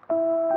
Yes.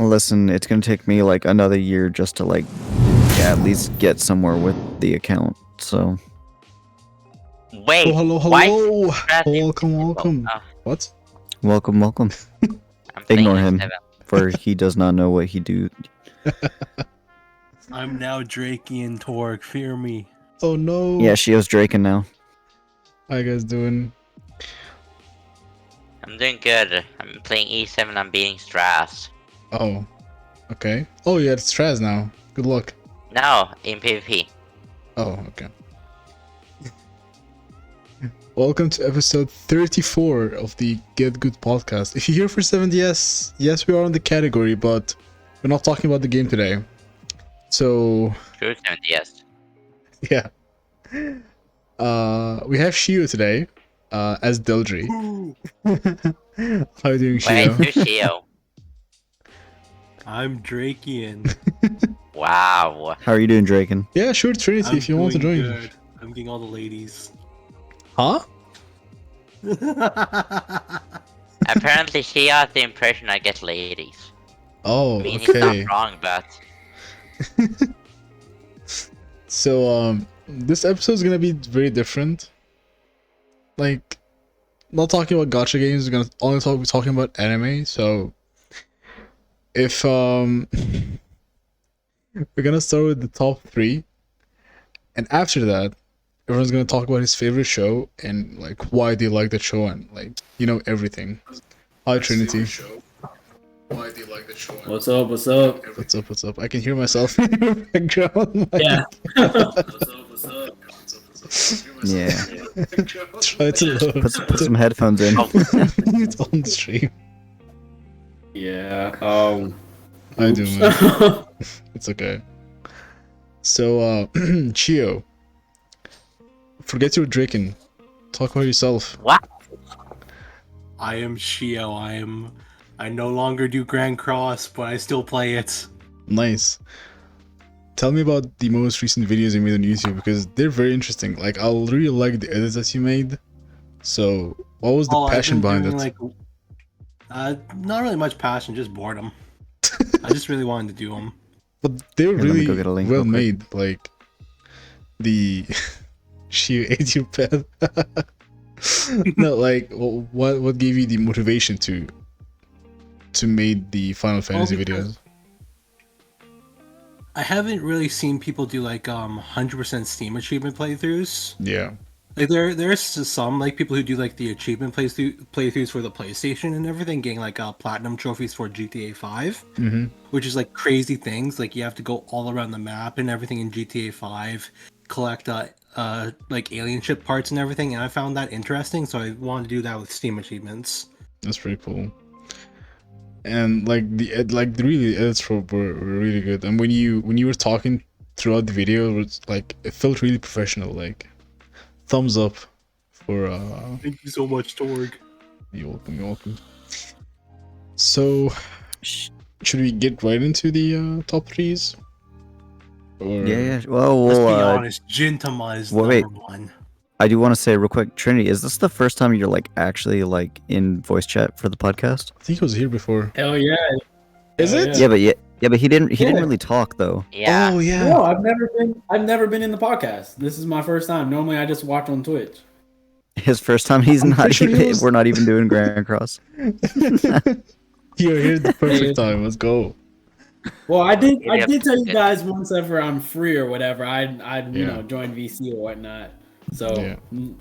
Listen, it's gonna take me like another year just to like at least get somewhere with the account. So Wait, hello. Welcome. What? welcome. I'm Ignore playing him, F7. for he does not know what he do. I'm now Drakian Torg, fear me. Oh no. Yeah, Shio's Draken now. How you guys doing? I'm doing good. I'm playing E7. I'm beating Strass. Oh, okay. Oh, yeah, it's Traz now. Good luck. No, in PvP. Oh, okay. Welcome to episode 34 of the Get Good podcast. If you're here for 70s, yes, we are on the category, but we're not talking about the game today. So, True 70s. yeah. We have Shio today, as Deldry. How are you doing, Wait, Shio? who's Shio? I'm Drakian. Wow. How are you doing, Draken? Yeah, sure, Trinity, I'm if you want to doing join. good. I'm getting all the ladies. Huh? Apparently, she has the impression I get ladies. Oh, I mean, okay. he's not wrong, but So, this episode is gonna be very different. Like, not talking about gacha games. We're gonna only be talking about anime. So, if we're gonna start with the top 3, and after that, everyone's gonna talk about his favorite show and like why they like that show and like everything. Hi, Trinity. Why do you like the show? What's up? What's up? What's up? I can hear myself in your background. Yeah. What's up? Yeah. Try to Put some headphones in. it's on the stream. Yeah. I do, man. It's okay. So, Chio, forget your Draken. Talk about yourself. what? I am Shio. I no longer do Grand Cross, but I still play it. Nice. Tell me about the most recent videos you made on YouTube because they're very interesting. Like, I really like the edits that you made. So, what was the passion behind it? Like, not really much passion, just boredom. I just really wanted to do them. But they're Here, let me really go get a link well real quick. made. Like, the Shio ate your pet. No, like, what gave you the motivation to make the Final Fantasy videos? I haven't really seen people do like 100% Steam achievement playthroughs. Yeah. Like there's some like people who do like the achievement playthroughs for the PlayStation and everything, getting like platinum trophies for GTA 5, which is like crazy things. Like you have to go all around the map and everything in GTA 5, collect like alien ship parts and everything. And I found that interesting, so I wanted to do that with Steam achievements. That's pretty cool. And like the edits were really good. And when you were talking throughout the video, it felt really professional. Like, thumbs up for Thank you so much, Torg. You're welcome. So, should we get right into the top 3s? Or... Yeah. Well, Let's be honest, Gintama is wait. number 1. I do want to say real quick, Trinity, is this the first time you're like actually like in voice chat for the podcast? I think he was here before. Hell yeah. Is it? Yeah, but he didn't really talk though. Yeah. Oh yeah. No, I've never been in the podcast. This is my first time. Normally I just watch on Twitch. His first time, I'm not pretty sure even. he was- We're not even doing Grand Cross. You're here at the perfect time. Let's go. Well, I did Yep. tell you guys once ever I'm free or whatever, I'd you Yeah. know join VC or whatnot. So Yeah.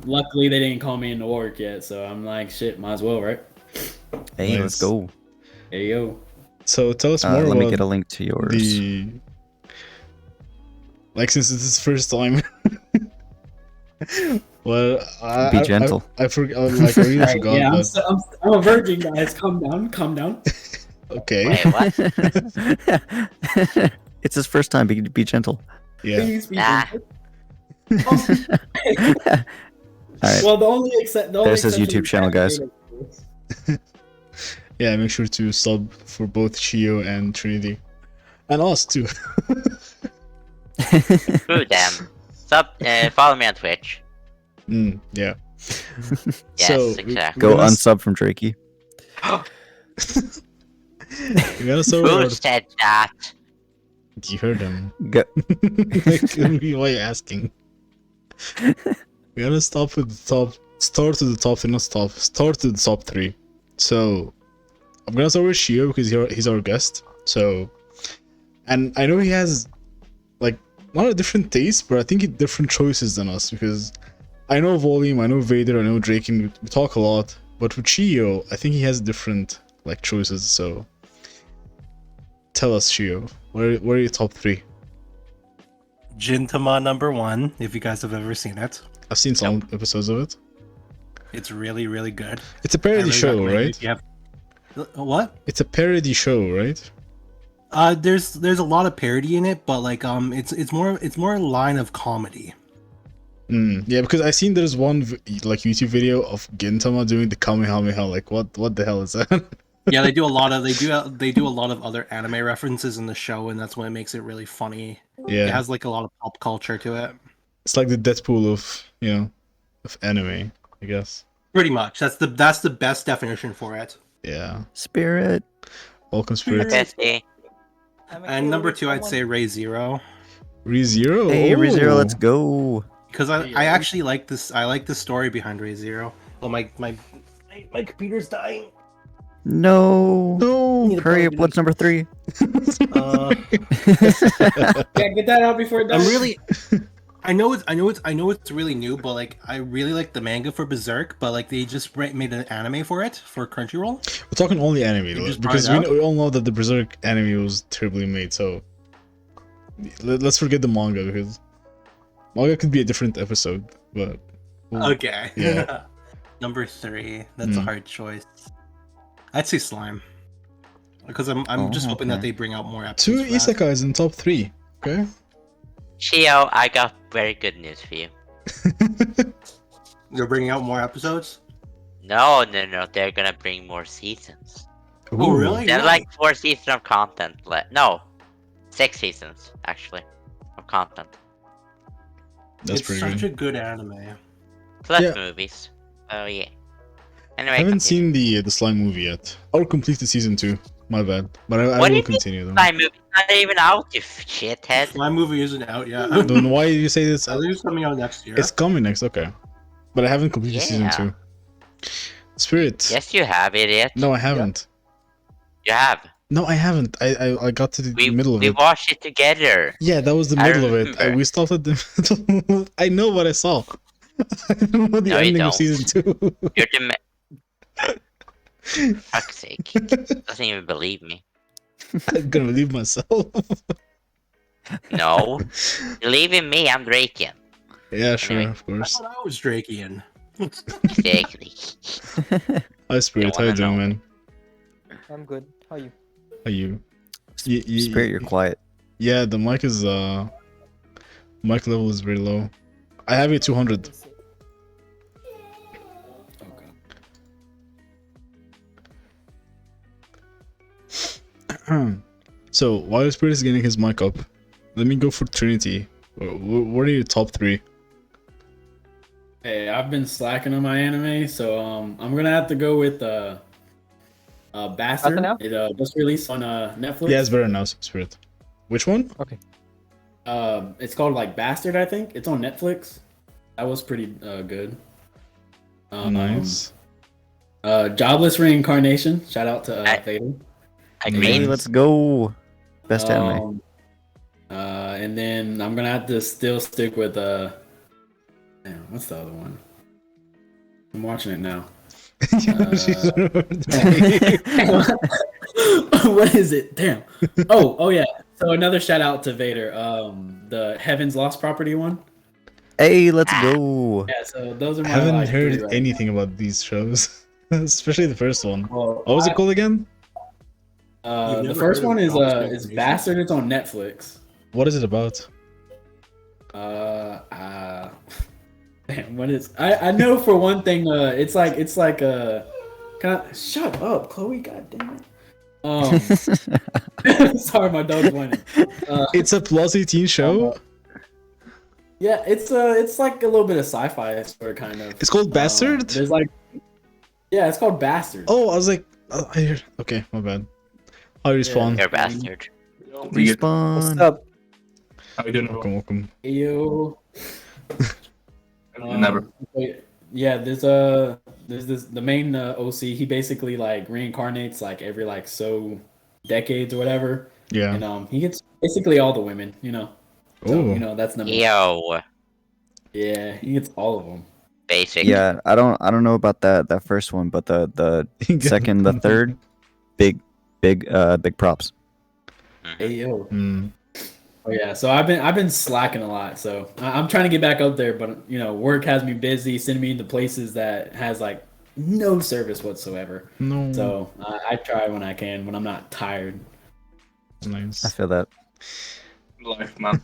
luckily they didn't call me into work yet. So I'm like, shit, might as well, right? Hey, Nice. let's go. There you go. So tell us more Let me about get a link to yours. the. Like, since it's his first time. Well, Be gentle. I forgot. Like, I really forgot. Yeah, But I'm a virgin, guys. Calm down, calm down. okay. Wait, what? It's his first time. Be gentle. Yeah. Please be Nah. gentle. All right. Well, the only There's his exception YouTube is channel, guys. Yeah. Make sure to sub for both Shio and Trinity, and us too. Screw them. Follow me on Twitch. Yeah. Yes, So, exactly. Go Yes. unsub from Drakey. We gotta start Who with. said that? You heard him. Go. Like, why are you asking? We gotta stop with the top. Start to the top three, not stop. Start to the top three. So, I'm gonna start with Shio because he's our guest. So, and I know he has like not a different taste, but I think he different choices than us because I know Volume, I know Vader, I know Drake, and we talk a lot. But with Shio, I think he has different like choices. So, tell us, Shio, what are your top three? Gintama #1, if you guys have ever seen it. I've seen some episodes of it. It's really, really good. It's a I parody really show, recommend it right? if you have... What? It's a parody show, right? There's a lot of parody in it, but like it's more in line of comedy. Yeah, because I seen there's one like YouTube video of Gintama doing the Kamehameha. Like, what the hell is that? Yeah, they do a lot of other anime references in the show, and that's what makes it really funny. It Yeah, has like a lot of pop culture to it. it's like the Deadpool of of anime, I guess. Pretty much. That's the best definition for it. Yeah, Spirit. welcome Spirit. Bestie. And #2, I'd say Ray Zero, ReZero. Hey, ReZero, oh. let's go. because I actually like this. I like the story behind Ray Zero. Well, my computer's dying. No. No. Hurry up. What's number 3? Yeah, get that out before it dies. I'm really. I know it's really new, but like I really like the manga for Berserk, but like they just made an anime for it for Crunchyroll. We're talking only anime You though, just because brought it we all know that the Berserk anime was terribly made. So let's forget the manga because manga could be a different episode. But Okay. Yeah. #3. That's a hard choice. I'd say Slime, because I'm just hoping that okay. they bring out more 2 episodes. for that. isekais in top 3. Okay. Shio, I got very good news for you. They're bringing out more episodes. No, they're gonna bring more seasons. Oh, Ooh. really? There's like 4 seasons of content left. No, 6 seasons actually of content. That's It's pretty such good. a good anime. Plus Yeah. movies. Oh yeah. I Anyway, haven't continue. seen the slime movie yet. I'll complete the season 2. My bad, but I What do will you mean? continue them. My movie's not even out, you shithead. My movie isn't out yet. Then why did you say this? I think it's coming out next year. It's coming next, okay. But I haven't completed season Yeah. 2. Spirit. Yes, you have, idiot. No, I haven't. You have. No, I haven't. I got to the middle of We it. watched it together. Yeah, that was the I middle of it. remember. We stopped at the middle. I know what I saw. I don't know the No, you ending of don't. season 2. You're the fuck's sake. Doesn't even believe me. I'm gonna believe myself. No. Believe in me, I'm Draken. Yeah, sure, Anyway. of I course. thought I was Drakian. Exactly. Hi, Spirit. How you wanna doing, know. man? I'm good. How are you? How you? Spirit, you're quiet. Yeah, the mic is mic level is very low. I have it 200. So while Spirit is getting his mic up, let me go for Trinity. What are your top 3? Hey, I've been slacking on my anime, so I'm gonna have to go with Bastard. now? It just released on Netflix. Yeah, it's better now, Spirit. Which one? Okay. It's called like Bastard, I think. It's on Netflix. That was pretty good. Nice. Jobless Reincarnation. Shout out to I- Vader. Agreed. Hey, let's go. Best anime. And then I'm gonna have to still stick with damn, what's the other one? I'm watching it now. What is it? Damn. Oh yeah. So another shout out to Vader. The Heaven's Lost Property one. Hey, let's go. Yeah. So those are I my haven't like, three heard right anything about these shows, especially the first one. now. Well, What was it called again? The You've never first heard one of is Jobless is Reincarnation? Bastard. It's on Netflix. What is it about? Damn, what is? I know for one thing. It's like kind of. Shut up, Chloe. God damn it. Sorry, my dog's whining. It's a plus 18 show. Yeah, it's like a little bit of sci-fi sort of kind of. It's called Bastard? There's like, yeah, it's called Bastard. Oh, I was like, okay, my bad. How you spawn? You're a bastard. What's Respawn. up? How you doing? Welcome. Ew. Never. Yeah, there's the main OC. He basically like reincarnates like every like so decades or whatever, Yeah. and he gets basically all the women. So, Oh. that's number. Yo, Yeah, he gets all of them. basic. Yeah, I don't know about that first one, but the second, the third, big props. Hey yo. Hmm. Oh yeah, so I've been slacking a lot. So I'm trying to get back up there, but work has me busy, sending me to places that has like no service whatsoever. No. So I try when I can when I'm not tired. Nice. I feel that. Life, man.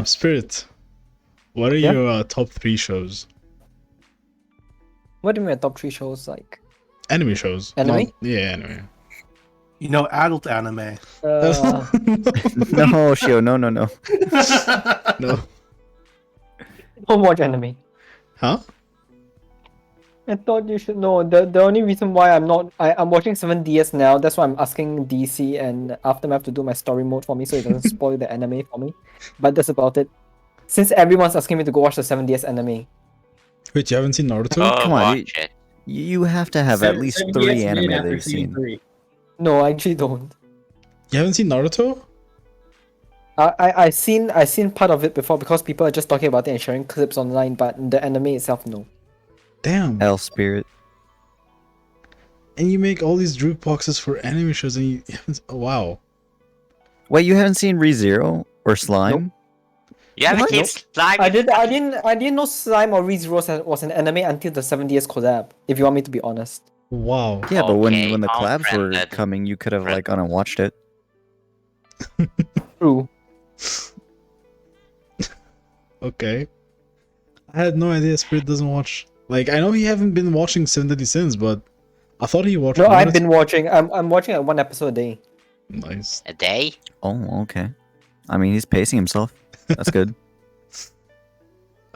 Spirit. What are Yeah? your top 3 shows? What do you mean top 3 shows like? Anime shows. Anime? Not- yeah, anime. You know, adult anime. No, Shio, no. No. Don't watch anime. Huh? I thought you should know. The only reason why I'm watching 7DS now, that's why I'm asking DC and Aftermath to do my story mode for me so it doesn't spoil the anime for me. But that's about it. Since everyone's asking me to go watch the 7DS anime. Wait, you haven't seen Naruto? Oh, Come on, watch it. You have to have at least 3 7DS made anime that after you've season seen. 3. No, I actually don't. You haven't seen Naruto? I seen part of it before because people are just talking about it and sharing clips online, but the anime itself, no. Damn. Hell Spirit. And you make all these jukeboxes for anime shows and you haven't... Oh, wow. Wait, you haven't seen ReZero or Slime? You haven't What? seen Nope. Slime? I didn't know Slime or ReZero was an anime until the 7DS collab, if you want me to be honest. Wow. Yeah, but Okay, when the collabs were unfriended. coming, you could have like gone and watched it. True. Okay. I had no idea Spirit doesn't watch... Like, I know he haven't been watching 7 Deadly Sins, but I thought he watched... No, I've Naruto. been watching. I'm watching like 1 episode a day. Nice. A day? Oh, okay. I mean, he's pacing himself. That's good.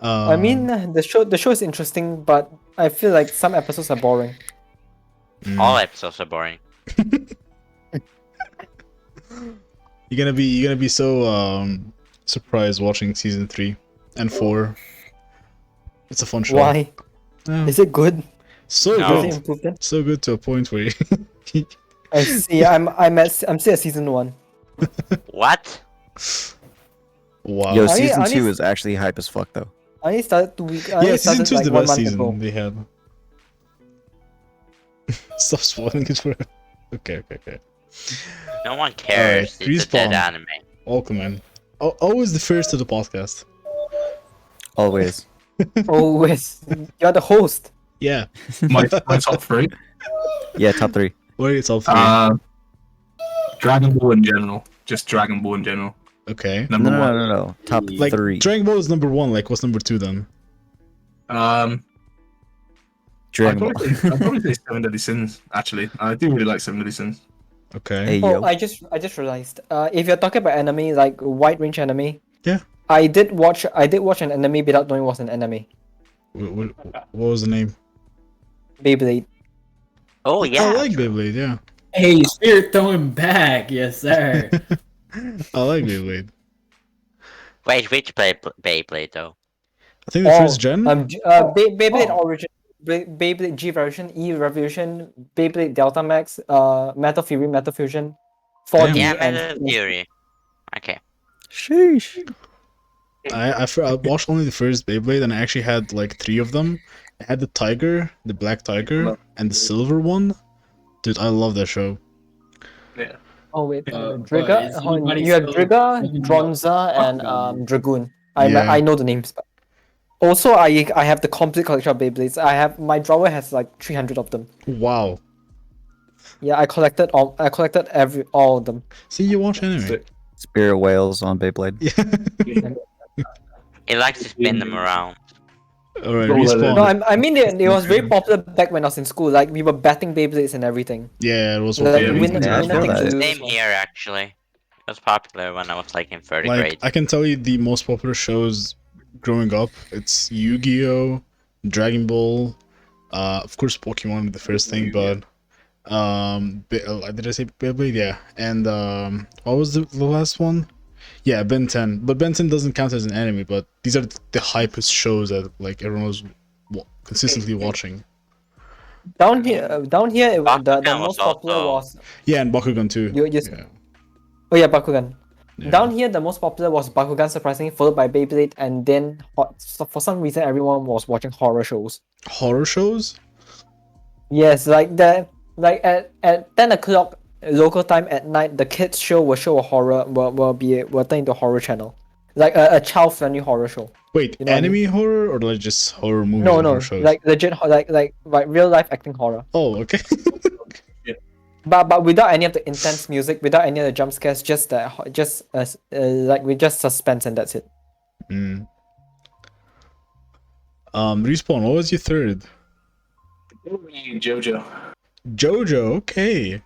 I mean, the show is interesting, but I feel like some episodes are boring. All episodes are boring. You're gonna be so surprised watching season 3 and 4. It's a fun show. Why? Yeah. Is it good? So No. Does it good. improve then? So good to a point where you... I see. I'm still at season 1. What? Wow. Yo, I season need- 2 is actually hype as fuck though. I only started 2 weeks. Yeah, season 2 is the 1 best month season ago. they had. Stop spoiling it for... Okay. No one cares. It's a dead Respawn. anime. Welcome, man. Always the first to the podcast. Always. Always. You're the host. Yeah. My top 3. Yeah, top 3. What are your top 3? Dragon Ball in general. Just Dragon Ball in general. Okay. Number No. one. Top Like, 3. Dragon Ball is number 1. Like, what's number 2 then? I'd Dragon Ball. probably say 7 Deadly Sins, actually. I do really like 7 Deadly Sins. Okay. Hey, Oh, yo. I just realized. If you're talking about anime, like wide range anime. Yeah. I did watch an anime without knowing it was an anime. What was the name? Beyblade. Oh, yeah. I like Beyblade, yeah. Hey, Spirit throwing back, yes sir. I like Beyblade. Wait, which Beyblade though? I think the first gen? Beyblade Origin Beyblade G Revolution, E Revolution, Beyblade Delta Max, Metal Fury, Metal Fusion, 4D, Yeah, and Metal Fury. Okay. Sheesh. I watched only the first Beyblade, and I actually had like 3 of them. I had the tiger, the black tiger, and the silver one. Dude, I love that show. Yeah. Oh wait, But Drigger. is anybody You have still Drigger, thinking about Dronza, and Bakugan? Dragoon. Yeah. I know the names. But also, I have the complete collection of Beyblades. I have my drawer has like 300 of them. Wow. Yeah, I collected all. I collected all of them. See, you watch anime. Sick. Spirit whales on Beyblade. Yeah. He likes to spin them around. All right, No, respawn. No, I mean it was very popular back when I was in school. Like we were batting Beyblades and everything. Yeah, it was. Like, Yeah, winner, yeah, I winner feel takes that. two. Same here, actually. It was popular when I was like in 3rd Like, grade. I can tell you the most popular shows growing up. It's Yu-Gi-Oh, Dragon Ball, of course Pokemon, the first thing, but did I say Beyblade? Yeah, and what was the last one? Yeah, Ben 10. But Ben 10 doesn't count as an anime, but these are the hypest shows that like everyone was consistently watching. Down here, the Bakugan most was popular also- was Yeah, and Bakugan too. You- you- Yeah. oh yeah, Bakugan. Yeah. Down here, the most popular was Bakugan, surprisingly, followed by Beyblade, and then so for some reason everyone was watching horror shows. Horror shows? Yes, like at 10 o'clock local time at night, the kids show will show a horror will turn into a horror channel, like a child friendly horror show. Wait, You know what I anime horror or like just horror movies? No, and no, horror shows? like legit, like real life acting horror. Oh, okay. But without any of the intense music, without any of the jump scares, just like with just suspense and that's it. Mm. Respawn. What was your third? JoJo. JoJo. Okay.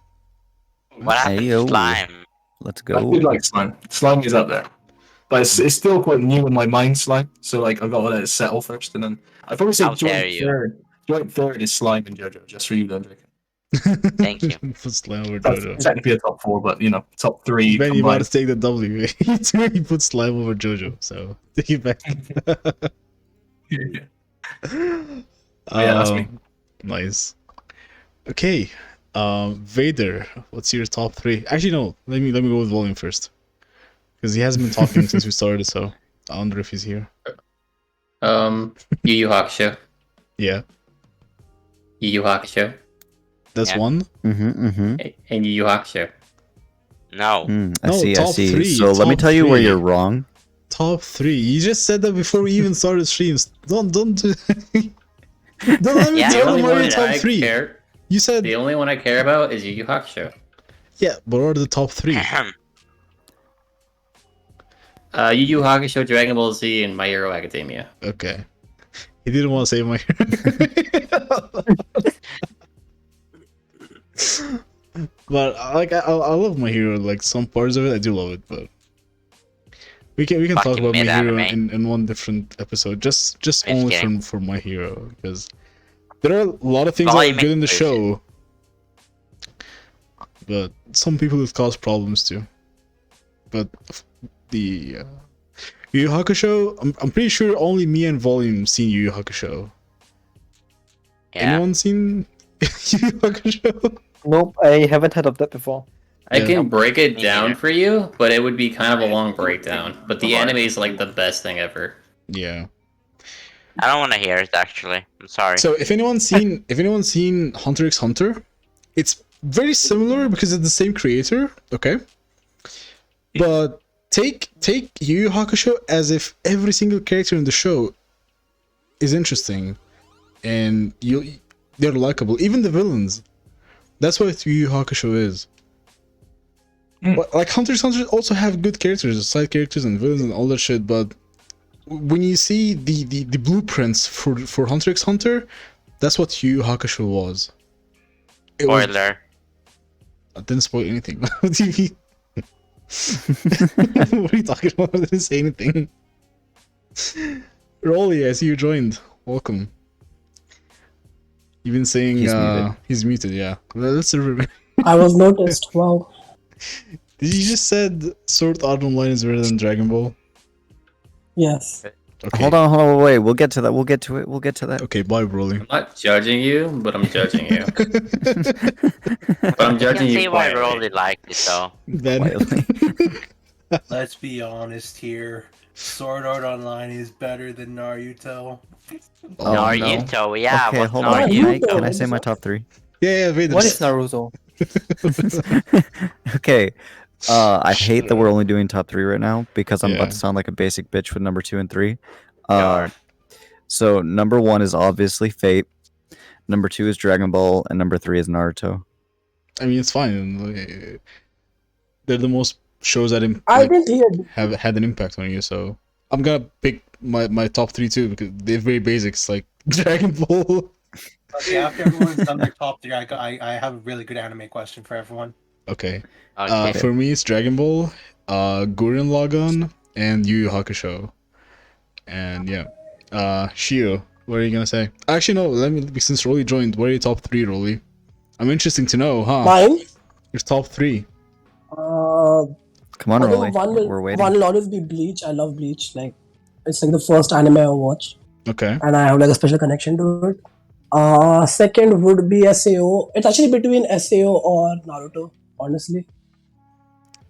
What happened Ayo. to slime? Let's I do go. like slime. Slime is up there, but it's still quite new in my mind. Slime, so like I've got to let it settle first, and then I'd probably say How dare joint you. third. Joint third is slime and JoJo, just for you, Dundrick. Thank you. Put Slime over That's JoJo. technically a top 4, but you know, top 3 Ben, you want combined. to take the W. He put Slime over JoJo, so take it back. Yeah. Yeah, that's me. Nice. Okay. Vader, what's your top 3? Actually, no. Let me go with Volume first, because he hasn't been talking since we started. So I wonder if he's here. Yu Yu Hakusho. Yeah, Yu Yu Hakusho. that's Yeah. one. And Yu Yu Hakusho. No. I No, see, I top see. three, So let me top tell you where three. you're wrong. Top 3. You just said that before we even started streams. Don't do. Don't let me Yeah, tell the them only where one your that top 3. care, You said the only one I care about is Yu Yu Hakusho. yeah, but what are the top 3? Yu Yu Hakusho, Dragon Ball Z, and My Hero Academia. Okay. He didn't want to say my. But like I love My Hero. Like some parts of it, I do love it. But we can talk Fucking about My Hero mid-anime. in one different episode. Just Just only kidding. for My Hero, because there are a lot of things Well, that you are good in the make show, but some people it cause problems too. But the Yu Yu Hakusho, I'm pretty sure only me and Volume seen Yu Yu Hakusho. Yeah. Anyone seen Yu Yu Hakusho? Nope, I haven't heard of that before. I Yeah. can break it Me down neither. for you, but it would be kind of a long breakdown. But the anime is like the best thing ever. Yeah. I don't want to hear it, actually. I'm sorry. So if anyone's seen Hunter x Hunter, it's very similar because it's the same creator, okay? But take Yu Yu Hakusho as if every single character in the show is interesting and they're likable, even the villains. That's what Yu Yu Hakusho is. But, like Hunter x Hunter also have good characters, side characters and villains and all that shit, but when you see the blueprints for Hunter x Hunter, that's what Yu Yu Hakusho was. It was- Spoiler. I didn't spoil anything. What do you mean? What are you talking about? I didn't say anything. Rolly, I see you joined. Welcome. You've been saying He's muted. he's muted, yeah. Let's remember. I was noticed. Wow. Did you just said Sword Art Online is better than Dragon Ball? Yes. Okay. Hold on, wait. We'll get to that. We'll get to it. We'll get to that. Okay, bye, Broly. I'm not judging you, but I'm judging you. But I'm I judging can you see why quietly. Rolly liked it though. Then Quietly. Let's be honest here. Sword Art Online is better than Naruto. Oh, Naruto, yeah. Okay, what's hold on. Naruto? Can I say my top 3? yeah, wait. What is Naruto? Okay. I hate that we're only doing top 3 right now because I'm Yeah. about to sound like a basic bitch with number 2 and 3. Yeah. So number 1 is obviously Fate. Number 2 is Dragon Ball, and number 3 is Naruto. I mean, it's fine. They're the most shows that I didn't hear. have had an impact on you, so I'm gonna pick my top 3 too because they're very basics like Dragon Ball. Okay, after everyone's done their top 3, I have a really good anime question for everyone. Okay. Okay. For me, it's Dragon Ball, Gurren Lagann, and Yu Yu Hakusho. And yeah, Shio, what are you gonna say? Actually, no. Since Rolly joined, what are your top 3, Rolly? I'm interesting to know, huh? Mine. Your top 3. Come on, I Rolly. think one We're will waiting. one will always be Bleach. I love Bleach. Like it's like the first anime I watched, Okay. and I have like a special connection to it. Second would be SAO. It's actually between SAO or Naruto, honestly.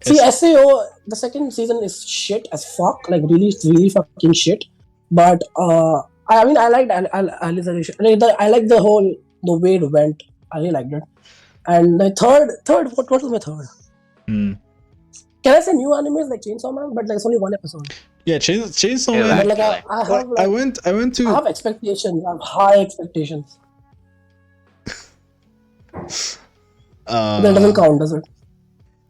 See, SAO, the second season is shit as fuck, like really fucking shit. But I mean, I liked Alicization. I like the way it went. I really liked it. And the third, what was my third? Hmm. Can I say new animes like Chainsaw Man? But like it's only one episode. Yeah, Chainsaw Yeah, Man. But like Actually. I have like, I went to. I have expectations. I have high expectations. That doesn't count, does it?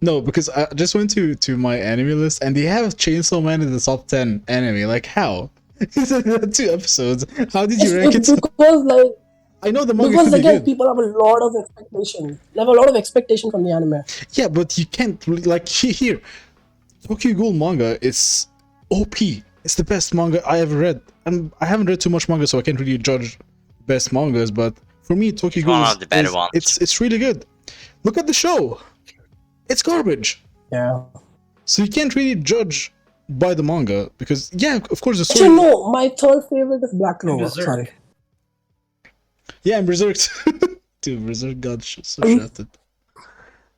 No, because I just went to my anime list and they have Chainsaw Man in the top 10 anime. Like how? It's 2 episodes. How did you rank it? It's because like I know the manga because could be again good. people have a lot of expectations. They have a lot of expectation from the anime. Yeah, but you can't really, like here. Tokyo Ghoul manga is OP. It's the best manga I ever read. And I haven't read too much manga, so I can't really judge best mangas. But for me, Tokyo It's Ghoul one of the better ones. it's really good. Look at the show. It's garbage. Yeah. So you can't really judge by the manga because yeah, of course the Actually, story. no. My third favorite is Black Clover. Berserk. Sorry. Yeah, and Berserk. Dude, Berserk got so shafted.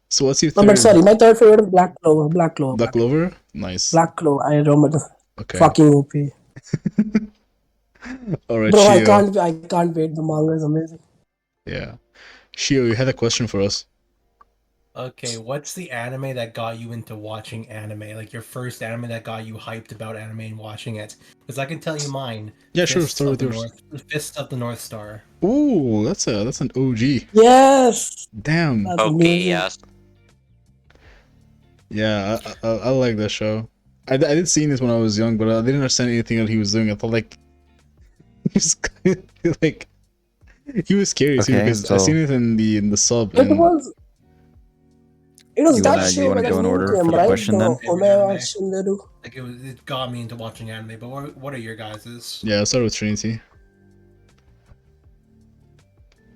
So what's your No, third? but sorry, my third favorite is Black Clover. Black Clover. Black Clover. Nice. Black Clover. I remember the Okay. fucking OP. All right, Bro, Shio. I can't wait. The manga is amazing. Yeah, Shio, you had a question for us. Okay, what's the anime that got you into watching anime? Like your first anime that got you hyped about anime and watching it? Because I can tell you mine. Yeah, sure. Fists Start of with the yours. Fists of the North Star. Ooh, that's an OG. Yes. Damn. That's Okay, amazing. yes. Yeah, I like that show. I did see this when I was young, but I didn't understand anything that he was doing. I thought like he was like he was scary too Okay, because I so- seen it in the sub. It And was You that wanna- show you wanna where go in the order name came, for the right? question then? Omega Shinderu. Like it got me into watching anime. But what are your guys's? yeah, I started with Trinity.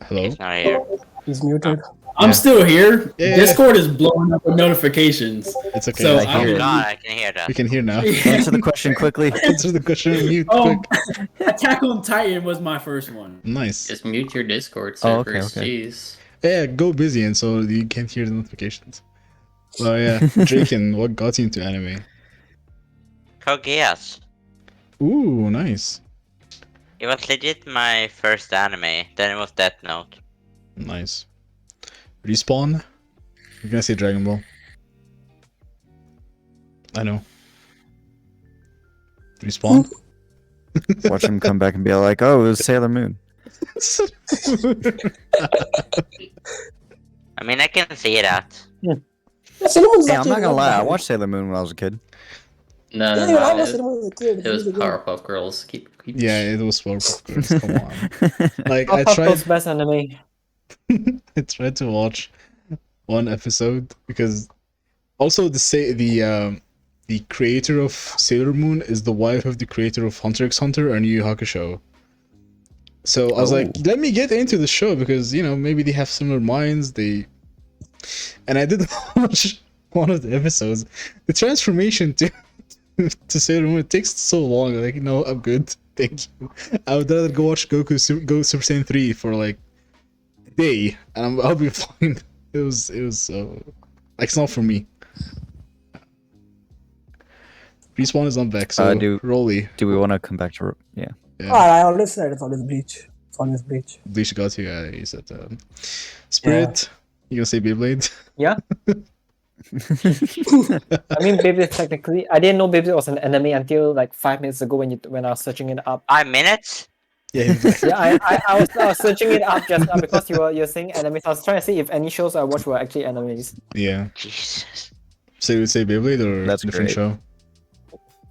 Hello. He's not here. He's muted. I'm still here. Yeah. Discord is blowing up with notifications. It's okay. So I Oh hear it. god, I can hear that. We can hear now. Answer the question quickly. Answer the question. Mute Oh, quick. Attack on Titan was my first one. Nice. Just mute your Discord Oh, servers. okay. Jeez. Yeah, go busy and so you can't hear the notifications. Well, yeah, Draken, what got you into anime? Kogea's. Ooh, nice, It was legit my first anime. Then it was Death Note. nice. Respawn. You're gonna say Dragon Ball. I know. Respawn. Watch him come back and be like, "Oh, it was Sailor Moon." I mean, I can see that. Yeah, Sailor Moon's Hey, I'm actually not gonna lie. I bad. watched Sailor Moon when I was a kid. No, Yeah, no, I no. watched Sailor Moon as a kid. It was Really good. Powerpuff Girls. Keep. Yeah, it was Powerpuff Girls. Come on. Like I Powerpuff tried. Girls best anime. I tried to watch one episode because also the creator of Sailor Moon is the wife of the creator of Hunter x Hunter and Yu Yu Hakusho. So I was like, Oh. let me get into the show because maybe they have similar minds. And I did watch one of the episodes. The transformation to to say it takes so long. Like, no, I'm good. Thank you. I would rather go watch Go Super Saiyan 3 for like a day, and I'll be fine. It was like, it's not for me. Respawn is on back, so Rolly. Do we want to come back to yeah? Yeah. Oh, I always said it's always Bleach. It's always Bleach. Bleach got you. He said Spirit. You gonna say Beyblade? Yeah. I mean, Beyblade technically, I didn't know Beyblade was an anime until like 5 minutes ago when I was searching it up. 5 minutes? Yeah. Yeah, I was searching it up just now because you're saying anime. So I was trying to see if any shows I watched were actually animes. Yeah. Jesus. So you would say Beyblade or That's different great. show?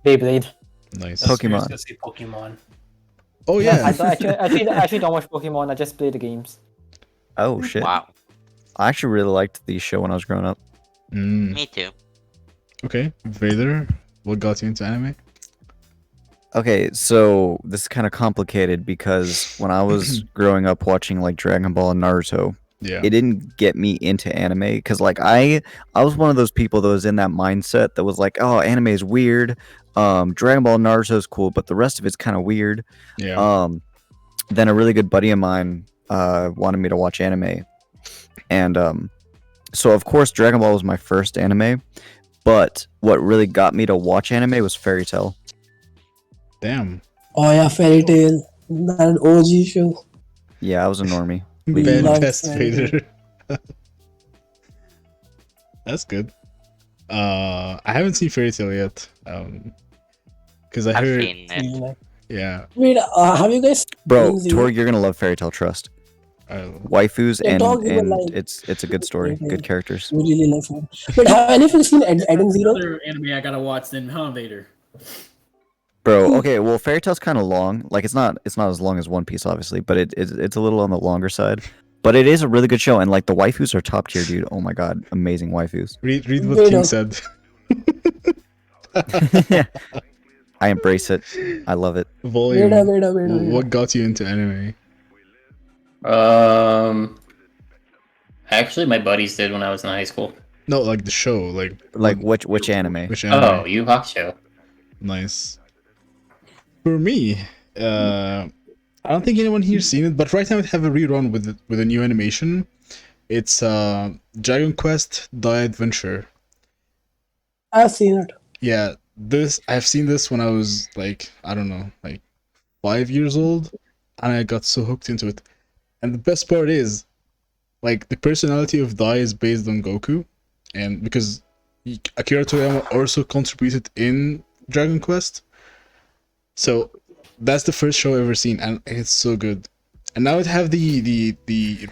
Beyblade. Nice. Pokemon. Gonna say Pokemon. Oh Yeah, yeah. I actually don't watch Pokemon. I just play the games. Oh shit! Wow. I actually really liked the show when I was growing up. Me too. Okay, Vader. What got you into anime? Okay, so this is kind of complicated because when I was growing up watching like Dragon Ball and Naruto, Yeah. it didn't get me into anime because like I was one of those people that was in that mindset that was like, oh, anime is weird. Dragon Ball and Naruto is cool, but the rest of it's kind of weird. Yeah. Then a really good buddy of mine wanted me to watch anime, and so of course Dragon Ball was my first anime, but what really got me to watch anime was Fairy Tail. Damn. Oh yeah, Fairy Tail. That OG show. Yeah, I was a normie. We Bad love test Fairy Tail. Vader. That's good. I haven't seen Fairy Tail yet. Because I I've heard. seen it. Yeah. Wait, have you guys Bro, seen Tori, you're gonna love Fairy Tail. Trust. Waifus Yeah, and dog, you were and like- it's a good story, good characters. You really love it. But have any of you seen Eden Zero? Another anime I gotta watch then, huh, Vader? Bro, okay, well, Fairy Tail's kind of long. Like it's not as long as One Piece, obviously, but it's a little on the longer side. But it is a really good show, and like the waifus are top tier, dude. Oh my god, amazing waifus. Read what Vader. King said. I embrace it. I love it. Volume. Wait. What got you into anime? Actually, my buddies did when I was in high school. No, like the show, like Which anime? which anime? Oh, Yu Hakusho. Nice. For me, I don't think anyone here's seen it, but right now I have a rerun with a new animation. It's Dragon Quest: The Adventure. I've seen it. Yeah, I've seen this when I was like, I don't know, like 5 years old, and I got so hooked into it. And the best part is, like, the personality of Dai is based on Goku, and because Akira Toriyama also contributed in Dragon Quest, so that's the first show I've ever seen, and it's so good. And now it have the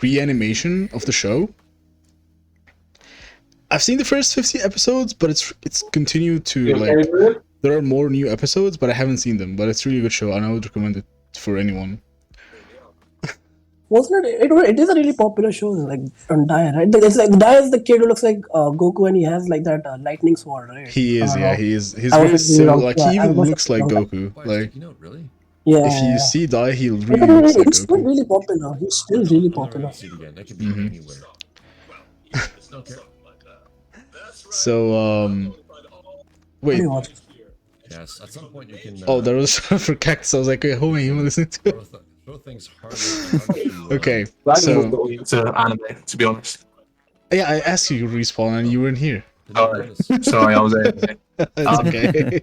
reanimation of the show. I've seen the first 50 episodes, but it's continued to like. There are more new episodes, but I haven't seen them. But it's a really good show, and I would recommend it for anyone. Wasn't it? It is a really popular show, like on Dai, right? It's like Dai is the kid who looks like Goku, and he has like that lightning sword, right? He is, Am I yeah, wrong? he is. He's I was very thinking similar. wrong. Like Yeah, he I even was looks like thinking wrong. Goku. Like Yeah. if you see Dai, he Yeah, really looks like it's still Goku. really popular. He's still really popular. So wait. Yes, at some point you can. Oh, there was for Cactus. I was like, wait, hold on, you want to listen to it? Throw things harder. Okay, So, so to anime, to be honest. yeah, I asked you to respawn, and you weren't here. Sorry, I was there. That's okay.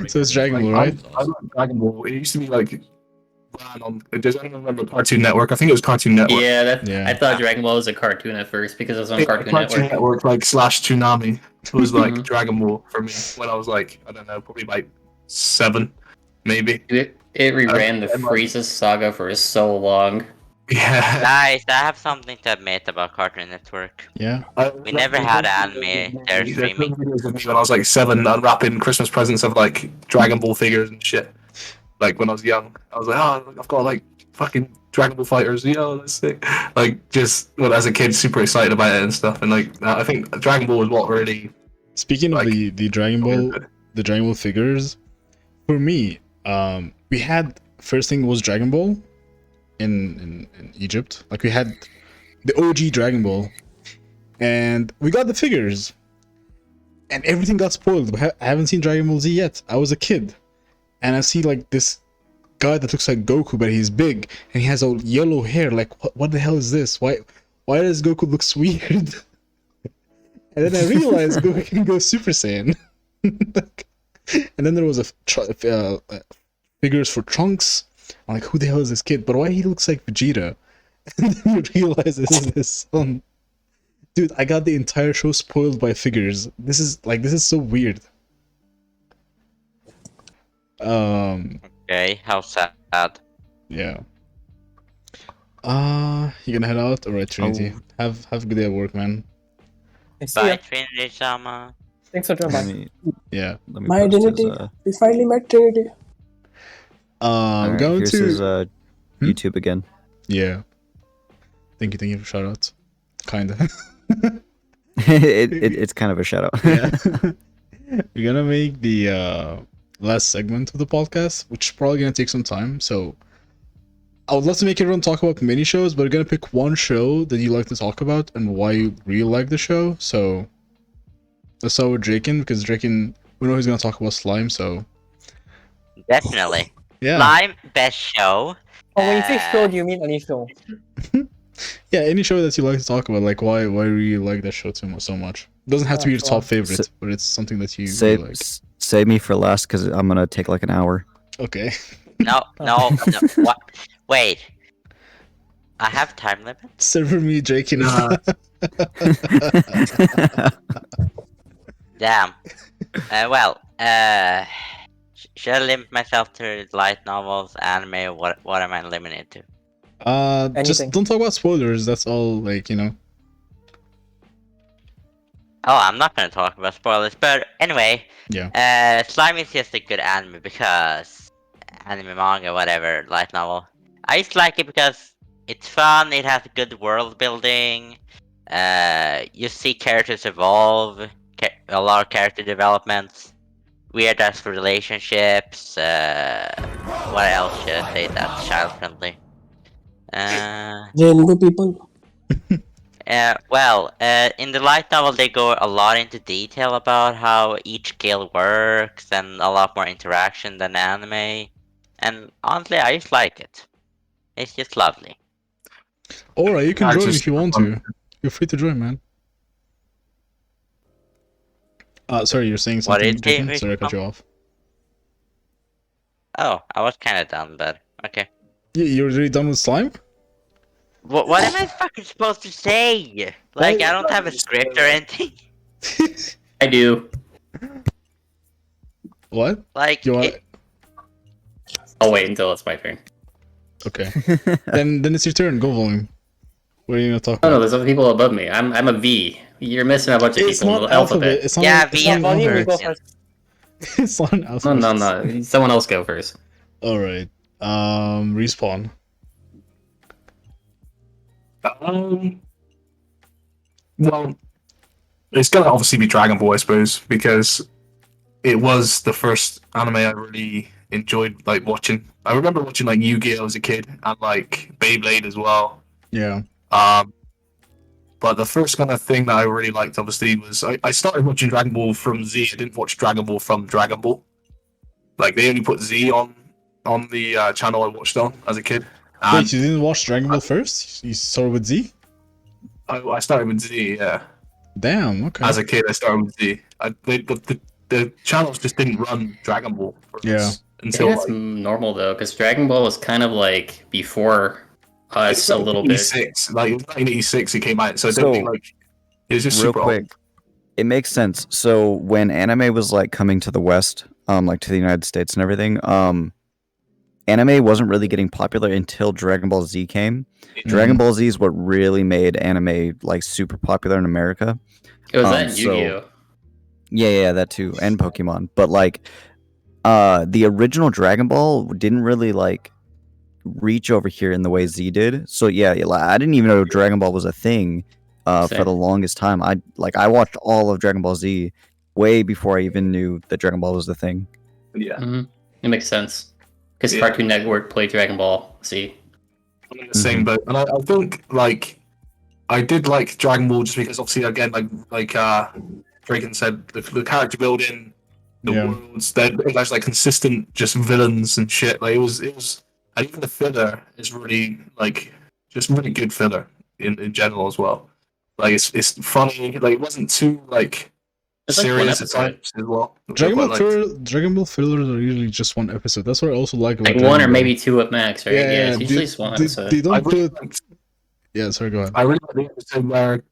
So it's Dragon Ball, right? I like Dragon Ball. It used to be like ran on. Does anyone remember Cartoon Network? I think it was Cartoon Network. Yeah, Yeah. I thought Dragon Ball was a cartoon at first because it was on Cartoon Network. Like slash Toonami. It was like Dragon Ball for me when I was like, I don't know, probably like 7, maybe. It reran the Frieza saga for so long. Yeah. Guys, I have something to admit about Cartoon Network. Yeah. We never had anime there streaming. Videos of me when I was like 7, unwrapping Christmas presents of like Dragon Ball figures and shit. Like when I was young, I was like, oh, I've got like fucking Dragon Ball fighters, yo, that's sick. Like just well, as a kid, super excited about it and stuff. And like I think Dragon Ball was what really. Speaking Like- of the Dragon Ball, the Dragon Ball figures, for me, we had first thing was Dragon Ball in Egypt. Like we had the OG Dragon Ball, and we got the figures. and everything got spoiled. I haven't seen Dragon Ball Z yet. I was a kid, and I see like this guy that looks like Goku, but he's big and he has all yellow hair. Like, what the hell is this? Why does Goku look weird? And then I realized Goku can go Super Saiyan. And then there was figures for Trunks. I'm like, who the hell is this kid? But why he looks like Vegeta? And then you realize this is his son. Dude, I got the entire show spoiled by figures. This is so weird. Okay, how sad. Yeah. You gonna head out? Alright, Trinity. Have a good day at work, man. See Bye, ya. Trinity-sama. Thanks for joining. Let Bye. me, Yeah. let me My post his, identity. We finally met Trinity. alright, Going here's to his YouTube again. yeah. Thank you for shout outs. Kinda. It's kind of a shout out. Yeah. We're gonna make the last segment of the podcast, which is probably gonna take some time. So I would love to make everyone talk about mini shows, but we're gonna pick one show that you like to talk about and why you really like the show. So let's start with Draken, because Draken, we know he's gonna talk about Slime. So Definitely. yeah, Slime, best show. Oh, when you say show, do you mean any show? yeah, any show that you like to talk about, like why you really like that show so much. It doesn't have to be your top favorite, but it's something that you really like. Save me for last because I'm gonna take like an hour. Okay. No. What? Wait. I have time limit? Server me, Draken. Damn. Should I limit myself to light novels, anime, what am I limited to? Just Anything. don't talk about spoilers. That's all, like, you know. Oh, I'm not gonna talk about spoilers, but anyway. Yeah. Slime is just a good anime because anime, manga, whatever, light novel. I just like it because it's fun. It has good world building. You see characters evolve. A lot of character developments. Weird as for relationships. What else should I say that's child friendly? Rainbow people. In the light novel, they go a lot into detail about how each skill works and a lot more interaction than anime. And honestly, I just like it. It's just lovely. Alright, you can I join just- if you want to. You're free to join, man. Sorry, you're saying What something, is Jason? it? Sorry, I cut you off. Oh, I was kind of done, but okay. You're already done with Slime? What am I fucking supposed to say? Like, I don't have a script or anything. I do. What? Like, You want... I'll wait until it's my turn. Okay. then it's your turn. Go, Volume. What are you gonna talk Oh about? no, there's other people above me. I'm a V. You're missing a bunch of It's people in not the alphabet. It's not, Yeah, it's V not and an Volume, you alphabet. go first. It's not an alphabet. No. Someone else go first. Alright. Respawn. Well, it's gonna obviously be Dragon Ball, I suppose, because it was the first anime I really enjoyed like watching. I remember watching like Yu-Gi-Oh as a kid and like Beyblade as well. Yeah. But the first kind of thing that I really liked, obviously, was I started watching Dragon Ball from Z. I didn't watch Dragon Ball from Dragon Ball. Like they only put Z on the channel I watched on as a kid. And Wait, you didn't watch Dragon Ball first? You started with Z? I started with Z, yeah. Damn, okay. As a kid, I started with Z. The channels just didn't run Dragon Ball for Yeah. us I until think that's like, normal though, because Dragon Ball was kind of like before us a little bit. 86, like 1986 it came out, so I So, don't think like it was just Real super quick, it makes sense. So when anime was like coming to the West, like to the United States and everything, anime wasn't really getting popular until Dragon Ball Z came. Dragon Ball Z is what really made anime like super popular in America. It was that so- Yu-Gi-Oh. Yeah, that too, and Pokemon. But like, the original Dragon Ball didn't really like reach over here in the way Z did. So yeah, like, I didn't even know Dragon Ball was a thing for Same. the longest time. I watched all of Dragon Ball Z way before I even knew that Dragon Ball was the thing. yeah. It makes sense. Because Yeah. Cartoon Network played Dragon Ball. See, I'm in the same boat, and I think like I did like Dragon Ball just because obviously again like Draken said, the character building, the Yeah. worlds, there's like consistent just villains and shit. Like it was, and even the filler is really like just really good filler in general as well. Like it's funny. Like it wasn't too like It's like one serious at episode. times as well. Dragon Ball, But, like, Dragon Ball fillers are usually just one episode. That's what I also like about Like Dragon one or Ball. maybe two at max, right? Yeah, it's usually just one they, episode. they I don't really do it. liked, Yeah, sorry, go ahead. I really like the episode where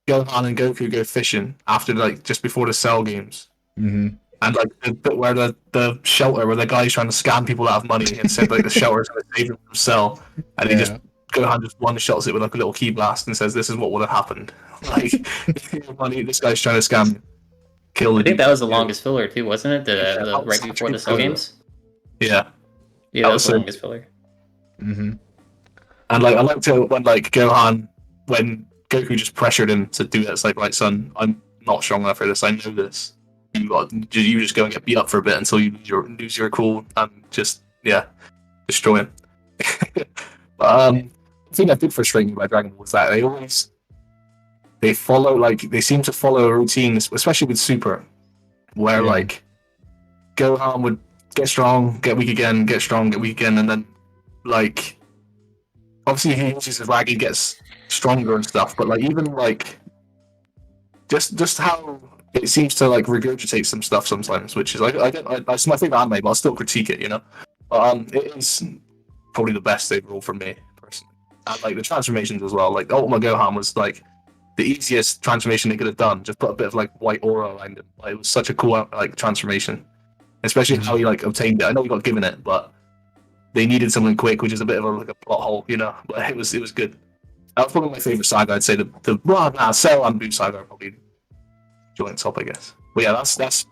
Gohan and Goku go fishing after like just before the Cell games. Mm-hmm. And like the bit where the shelter where the guy's trying to scam people out of money and said like the shelter's gonna save him from Cell, and he just Gohan just one shots it with like a little key blast and says this is what would have happened. Like money, this guy's trying to scam, kill. I think that was the longest filler too, wasn't it? Yeah, The right before the Cell games. Yeah, Yeah, that was the longest filler. Mm-hmm. and like I liked it when like Gohan, when Goku just pressured him to do that. It's like, right, son, I'm not strong enough for this. I know this. You just go and get beat up for a bit until you lose your cool and just destroy him. But the thing that did frustrate me by Dragon Ball was that they seem to follow a routine, especially with Super, where like Gohan would get strong, get weak again, get strong, get weak again, and then like obviously he uses his rag, he gets stronger and stuff, but like even like just how it seems to like regurgitate some stuff sometimes, which is like it's my favorite anime, but I'll still critique it, you know. It is probably the best overall for me personally, and like the transformations as well. Like Ultima Gohan was like the easiest transformation they could have done. Just put a bit of like white aura around him. Like, it was such a cool like transformation, especially how he like obtained it. I know he got given it, but they needed something quick, which is a bit of a plot hole, you know. But it was good. That was probably my favorite saga. I'd say Cell and Buu saga are probably joint top, I guess. But yeah, that's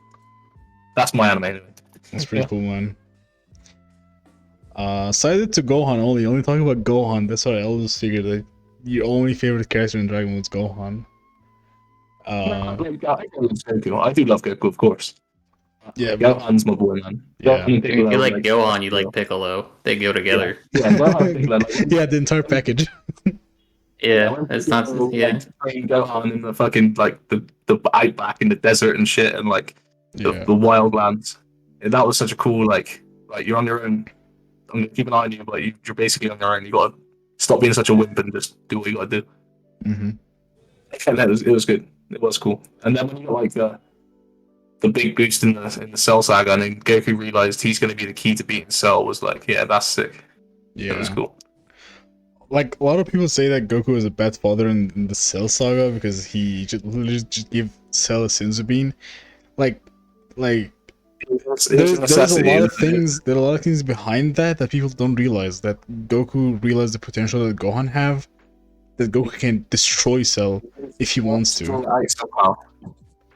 my anime anyway. That's pretty cool, man. Cited to Gohan only talking about Gohan. That's what I always figured. Like, your only favorite character in Dragon Ball is Gohan. I do love Goku, of course. Yeah, Gohan's my boy, man. Yeah. You like Gohan, you like Piccolo. They go together. Yeah, Gohan, Piccolo, yeah, the entire package. Yeah, it's not. Yeah, playing Gohan in the fucking like the outback in the desert and shit, and like the wildlands. And that was such a cool like you're on your own. I'm gonna keep an eye on you, but you're basically on your own. You gotta stop being such a wimp and just do what you gotta do. Mm-hmm. And it was good. It was cool. And then when you got like the big boost in the Cell saga, and then Goku realized he's gonna be the key to beating Cell, was like, yeah, that's sick. Yeah, it was cool. Like a lot of people say that Goku was a bad father in the Cell saga because he literally just gave Cell a senzu bean. Like there's a lot of things. There are a lot of things behind that people don't realize. That Goku realized the potential that Gohan have. That Goku can destroy Cell if he wants to.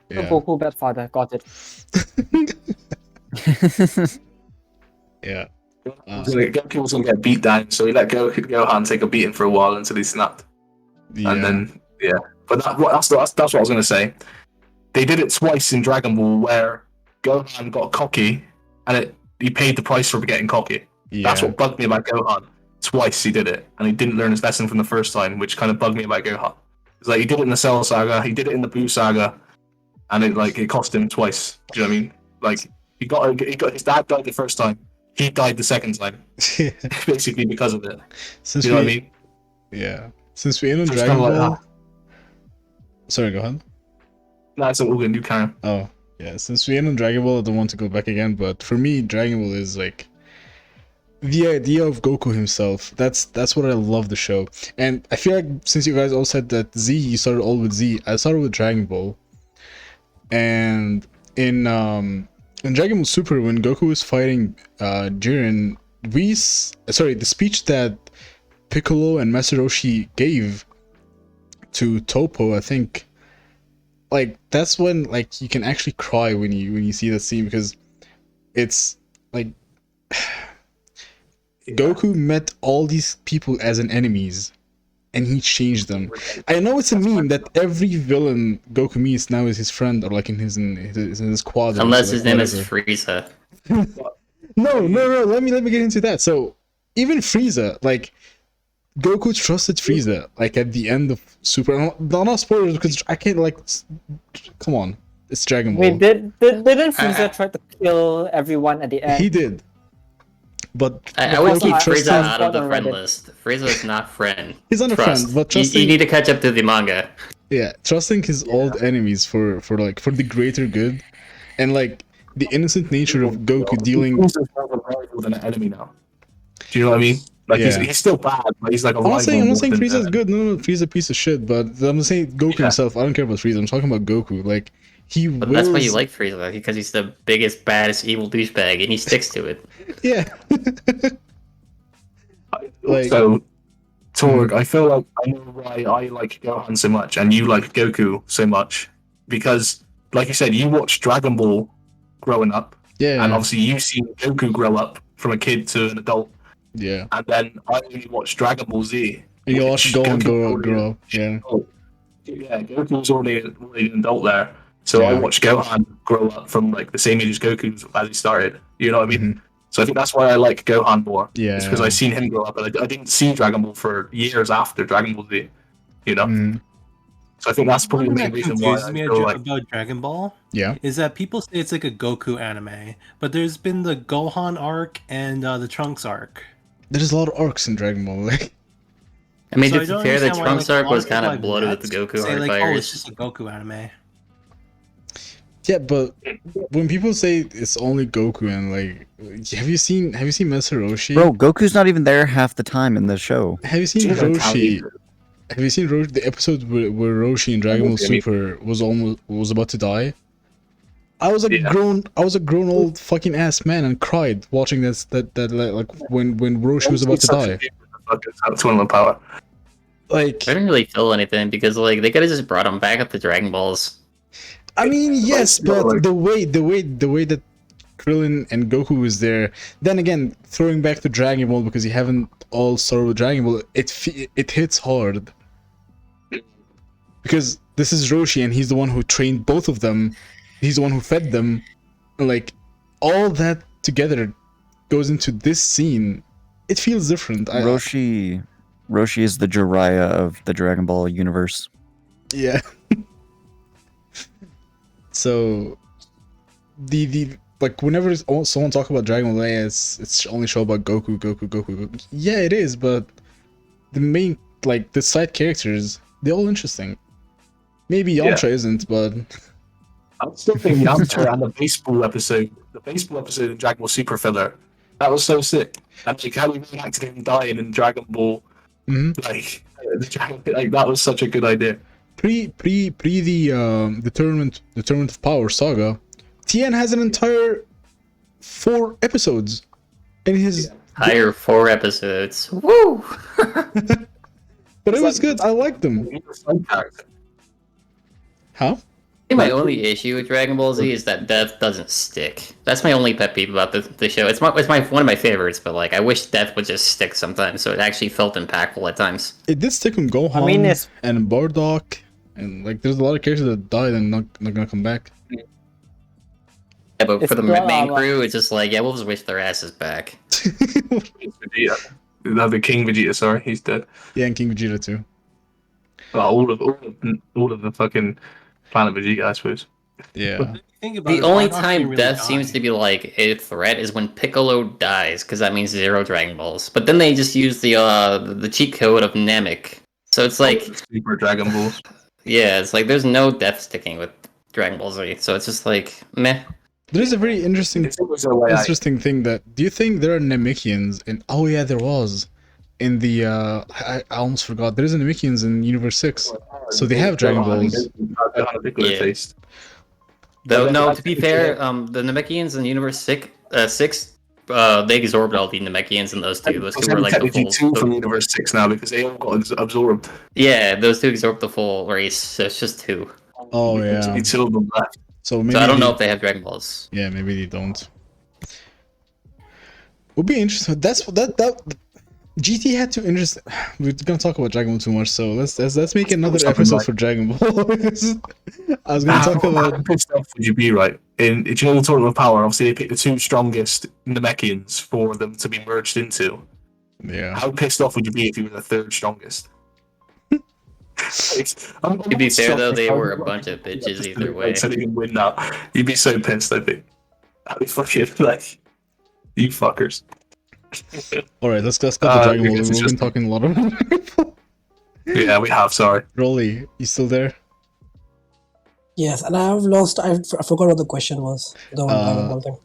Yeah. Goku bad father, got it. Yeah. Goku was gonna get beat down, so he let Gohan take a beating for a while until he snapped. Yeah. And then but that's what I was gonna say. They did it twice in Dragon Ball where Gohan got cocky, and he paid the price for getting cocky. Yeah. That's what bugged me about Gohan. Twice he did it, and he didn't learn his lesson from the first time, which kind of bugged me about Gohan. It's like he did it in the Cell saga, he did it in the Buu saga, and it cost him twice. Do you know what I mean? Like he got his dad died the first time, he died the second time, basically because of it. Do you know what I mean? Yeah. Since we end on Dragon Ball. Sorry, go ahead. No, it's all good. You can. Oh, yeah. Since we end on Dragon Ball, I don't want to go back again, but for me, Dragon Ball is like the idea of Goku himself. That's what I love the show. And I feel like since you guys all said that you started all with Z, I started with Dragon Ball. And in Dragon Ball Super, when Goku was fighting Jiren, the speech that Piccolo and Master Roshi gave to Toppo, I think, like that's when like you can actually cry when you see that scene, because it's like Goku met all these people as an enemies and he changed them. I know it's a meme that every villain Goku meets now is his friend, or like in his squad, unless his name is Frieza. No, let me get into that. So even Frieza, like Goku trusted Frieza, like at the end of Super. Not spoilers because I can't like. Come on, it's Dragon Ball. Wait, didn't Frieza try to kill everyone at the end? He did, but I would keep I- Frieza I out of the saw friend Reddit. list. Frieza is not friend. he's not a Trust. friend. But You trusting, need to catch up to the manga. yeah, trusting his old enemies for the greater good, and like the innocent nature of Goku dealing. Frieza's more of a rival than an enemy now. Do you know what I mean? Like Yeah. he's still bad, but he's like a I'm not saying more than Frieza's an good. No, Frieza's a piece of shit. But I'm saying Goku himself. I don't care about Frieza. I'm talking about Goku. Like he. But that's why you like Frieza, because he's the biggest, baddest, evil douchebag, and he sticks to it. Yeah. Like- So, Torg, I feel like I know why I like Gohan so much and you like Goku so much. Because, like you said, you watched Dragon Ball growing up, Yeah. and obviously you've seen Goku grow up from a kid to an adult. Yeah. And then I only watched Dragon Ball Z. And you watch Gohan Goku grow up. Yeah. Yeah, Goku was already an adult there. So I Yeah. watched Gohan grow up from like the same age as Goku as he started. You know what I mean? So I think that's why I like Gohan more. Yeah. It's because I seen him grow up, and I didn't see Dragon Ball for years after Dragon Ball Z. You know, Mhm. so I think that's probably the One main thing that reason why confuses I me feel like about Dragon Ball Yeah. is that people say it's like a Goku anime, but there's been the Gohan arc and the Trunks arc. There's a lot of arcs in Dragon Ball. Like. I mean, So to don't be fair, the understand why, Trunks like, a arc lot was of people kind of I've bloated with met the Goku say, arc like, by oh, years. it's just a Goku anime. Yeah, but when people say it's only Goku and like, have you seen Master Roshi? Bro, Goku's not even there half the time in the show. Have you seen Roshi? Have you seen the episode where Roshi in Dragon Ball Super was about to die? I was a grown old fucking ass man and cried watching that like when Roshi was about to die. Tournament power. Like I didn't really feel anything because like they could have just brought him back up to Dragon Balls. I mean, yes, but the way that Krillin and Goku is there, then again, throwing back to Dragon Ball because you haven't all started with Dragon Ball, it hits hard. Because this is Roshi and he's the one who trained both of them. He's the one who fed them. Like, all that together goes into this scene. It feels different. Roshi is the Jiraiya of the Dragon Ball universe. Yeah. So, the like whenever someone talk about Dragon Ball, it's only show about Goku. Yeah, it is, but the main the side characters, they're all interesting. Maybe Yamcha isn't, but I still think Yamcha and the baseball episode in Dragon Ball Super filler, that was so sick. And like how we reacted to him dying in Dragon Ball, like that was such a good idea. pre the tournament of power saga, Tien has an entire 4 episodes in his Higher 4 episodes. Woo! but it was good. I liked them. How? I think my only issue with Dragon Ball Z is that death doesn't stick. That's my only pet peeve about the show. It's one of my favorites, but like I wish death would just stick sometimes, so it actually felt impactful at times. It did stick on Gohan I mean, it's- and Bardock, and like there's a lot of characters that died and not gonna come back. Yeah, but It's for the drama. main crew, it's just like, yeah, we'll just wish their asses back. Vegeta. No, the King Vegeta, sorry, he's dead. Yeah, and King Vegeta too. Well, all of the fucking Planet Vegeta, I suppose. Yeah. Think about The it, only Bardock didn't time really death die. seems to be like a threat is when Piccolo dies, because that means 0 Dragon Balls. But then they just use the cheat code of Namek. So it's like, Super Dragon Balls. yeah, it's like there's no death sticking with Dragon Ball Z. So it's just like, meh. There's a very interesting It's always a way out. interesting thing that do you think there are Namekians in oh yeah there was in the I almost forgot there's a Namekians in Universe 6. So they have Dragon Balls. Yeah. Though, no, to be fair, the Namekians in Universe 6, they absorbed all the Namekians in those two. Those two were like the technically full. 2 from Universe 6 now because they all got absorbed. Yeah, those two absorbed the full race. So it's just 2. Oh There's yeah. only 2 of them left. So maybe So I don't know they- if they have Dragon Balls. Yeah, maybe they don't. Would be interesting. That's that GT had to interest. We're gonna talk about Dragon Ball too much, so let's make another episode for Dragon Ball. I was gonna talk How about. pissed off would you be, right? Do you know the Tournament of Power? Obviously, they picked the 2 strongest Namekians for them to be merged into. Yeah. How pissed off would you be if you were the third strongest? To be fair, though, they were a bunch of bitches either way. So they can win now. You'd be so pissed, I think. I'd be fucking like, you fuckers. All right, let's cut the Dragon Ball. it's We've been just- talking a lot about. Yeah, we have. Sorry. Rolly, you still there? Yes, and I have lost. I forgot what the question was. The one Dragon Ball thing.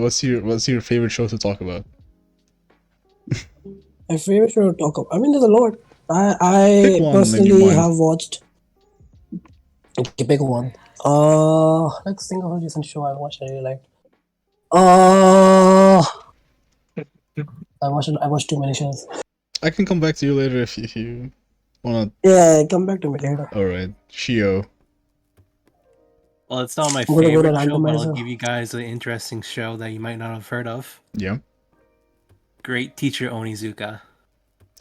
What's your favorite show to talk about? My favorite show to talk about. I mean, there's a lot. I Pick one, maybe personally mine. have watched. Okay, pick one. Let's think of a recent show I watched. I really liked. I watched too many shows. I can come back to you later if you wanna. Yeah, come back to me later. All right, Shio. Well, it's not my I'm gonna go to favorite show, but I'll randomizer. give you guys an interesting show that you might not have heard of. Yeah, Great Teacher Onizuka.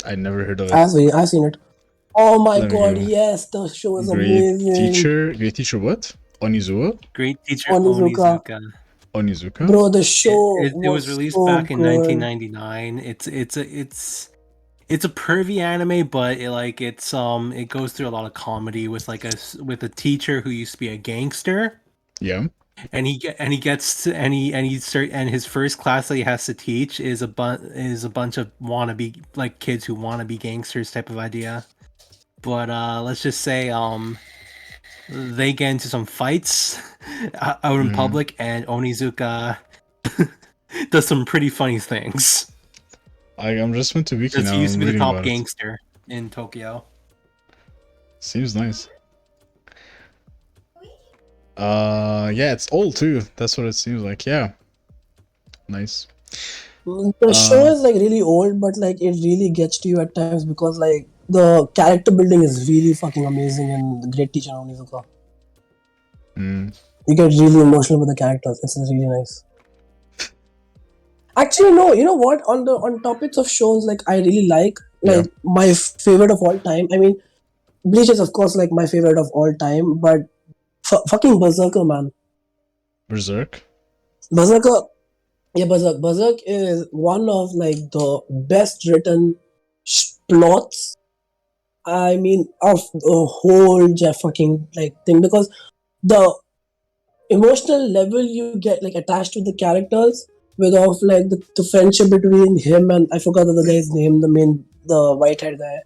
I never heard of it. I've seen it. Oh my Let me god, hear. yes, the show is Great amazing. teacher, what? Onizuka? Great Teacher Onizuka. Onizuka. Onizuka? Bro, the show It was released so back in good. 1999. It's a pervy anime, but it goes through a lot of comedy with a teacher who used to be a gangster, Yeah. and his first class that he has to teach is a bunch of wannabe kids who want to be gangsters type of idea. But let's just say they get into some fights out in public, and Onizuka does some pretty funny things. I'm just went to Wiki Because now. he used to I'm be the reading top about it. gangster in Tokyo. Seems nice. Yeah, it's old too. That's what it seems like. Yeah. Nice. The show is like really old, but like it really gets to you at times because like the character building is really fucking amazing in The Great Teacher Onizuka. Mm. You get really emotional with the characters. It's really nice. Actually, no. You know what? On topics of shows, like I really like my favorite of all time. I mean, Bleach is of course like my favorite of all time, but fucking Berserker, man. Berserk? Berserker, yeah, Berserk is one of like the best written plots. I mean, of the whole fucking like thing, because the emotional level you get like attached to the characters with of like the friendship between him and I forgot the guy's name, the white haired guy,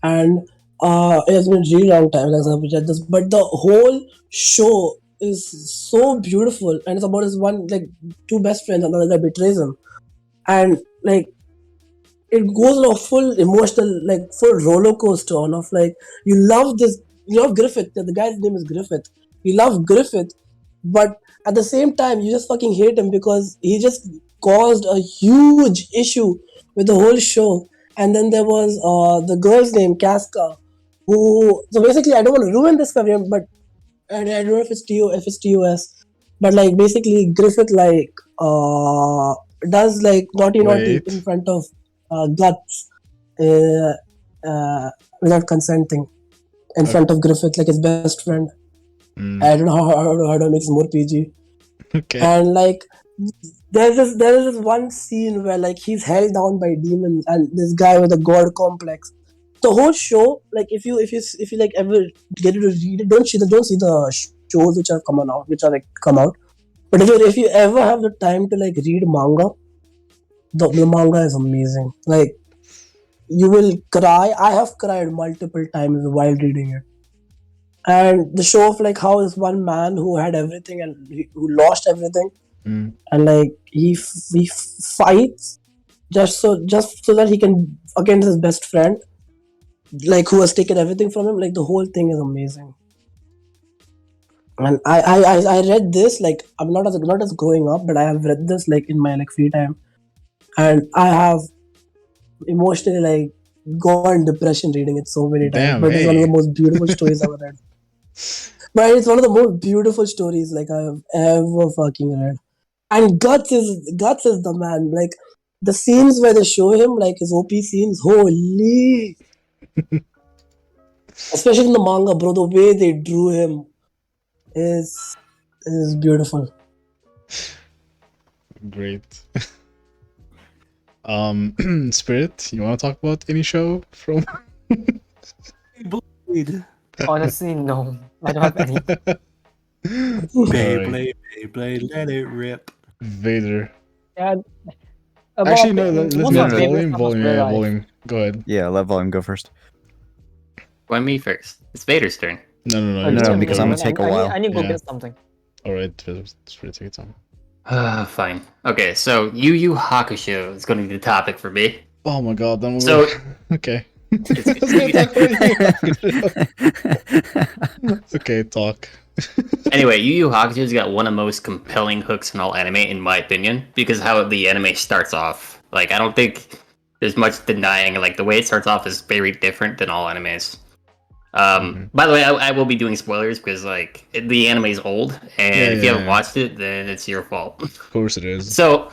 and it has been a really long time like I've read this, but the whole show is so beautiful, and it's about his two best friends, and the other guy betrays him, and like it goes on a full emotional full roller coaster on of like you love Griffith. The guy's name is Griffith. You love Griffith, but at the same time you just fucking hate him because he just caused a huge issue with the whole show. And then there was the girl's name, Casca, who. So basically, I don't want to ruin this for everyone, but I don't know if it's TOS, but like basically Griffith does like naughty Wait. in front of Guts without consenting in front of Griffith, like his best friend. I don't know how to make this more PG. Okay. And like there is this one scene where like he's held down by demons and this guy with a god complex. The whole show, like if you like ever get to read it, don't see the shows which are come out. But if you ever have the time to like read manga, the manga is amazing. Like you will cry. I have cried multiple times while reading it. And the show of like how this one man who had everything and who lost everything, and like he fights just so that he can against his best friend, like who has taken everything from him. Like the whole thing is amazing. And I read this like I'm not as growing up, but I have read this like in my like free time, and I have emotionally like gone depression reading it so many times. Damn, But it's one of hey. the most beautiful stories I've ever read. But it's one of the most beautiful stories like I've ever fucking read. And Guts is the man. Like the scenes where they show him like his OP scenes, holy. Especially in the manga, bro, the way they drew him is beautiful. Great. Spirit, you want to talk about any show from? Beyblade, Honestly, no. I don't have any. Beyblade, Beyblade, let it rip. Vader. Yeah. Actually, no. Let's most go of my favorite volume. stuff was Volume. real Yeah, life. volume. Go ahead. Yeah, let volume go first. Why me first? It's Vader's turn. No. Oh, No, give me a because minute, I'm gonna man. take a while. I need to go Yeah. get something. All right, Spirit, take your time. Fine. Okay, so Yu Yu Hakusho is going to be the topic for me. Oh my god, then So- okay. It's- I was gonna talk about you. Okay, talk. Anyway, Yu Yu Hakusho's got one of the most compelling hooks in all anime, in my opinion, because how the anime starts off. Like, I don't think there's much denying. Like, the way it starts off is very different than all animes. By the way, I will be doing spoilers because, like, the anime is old, and if you haven't watched it, then it's your fault. Of course it is. So,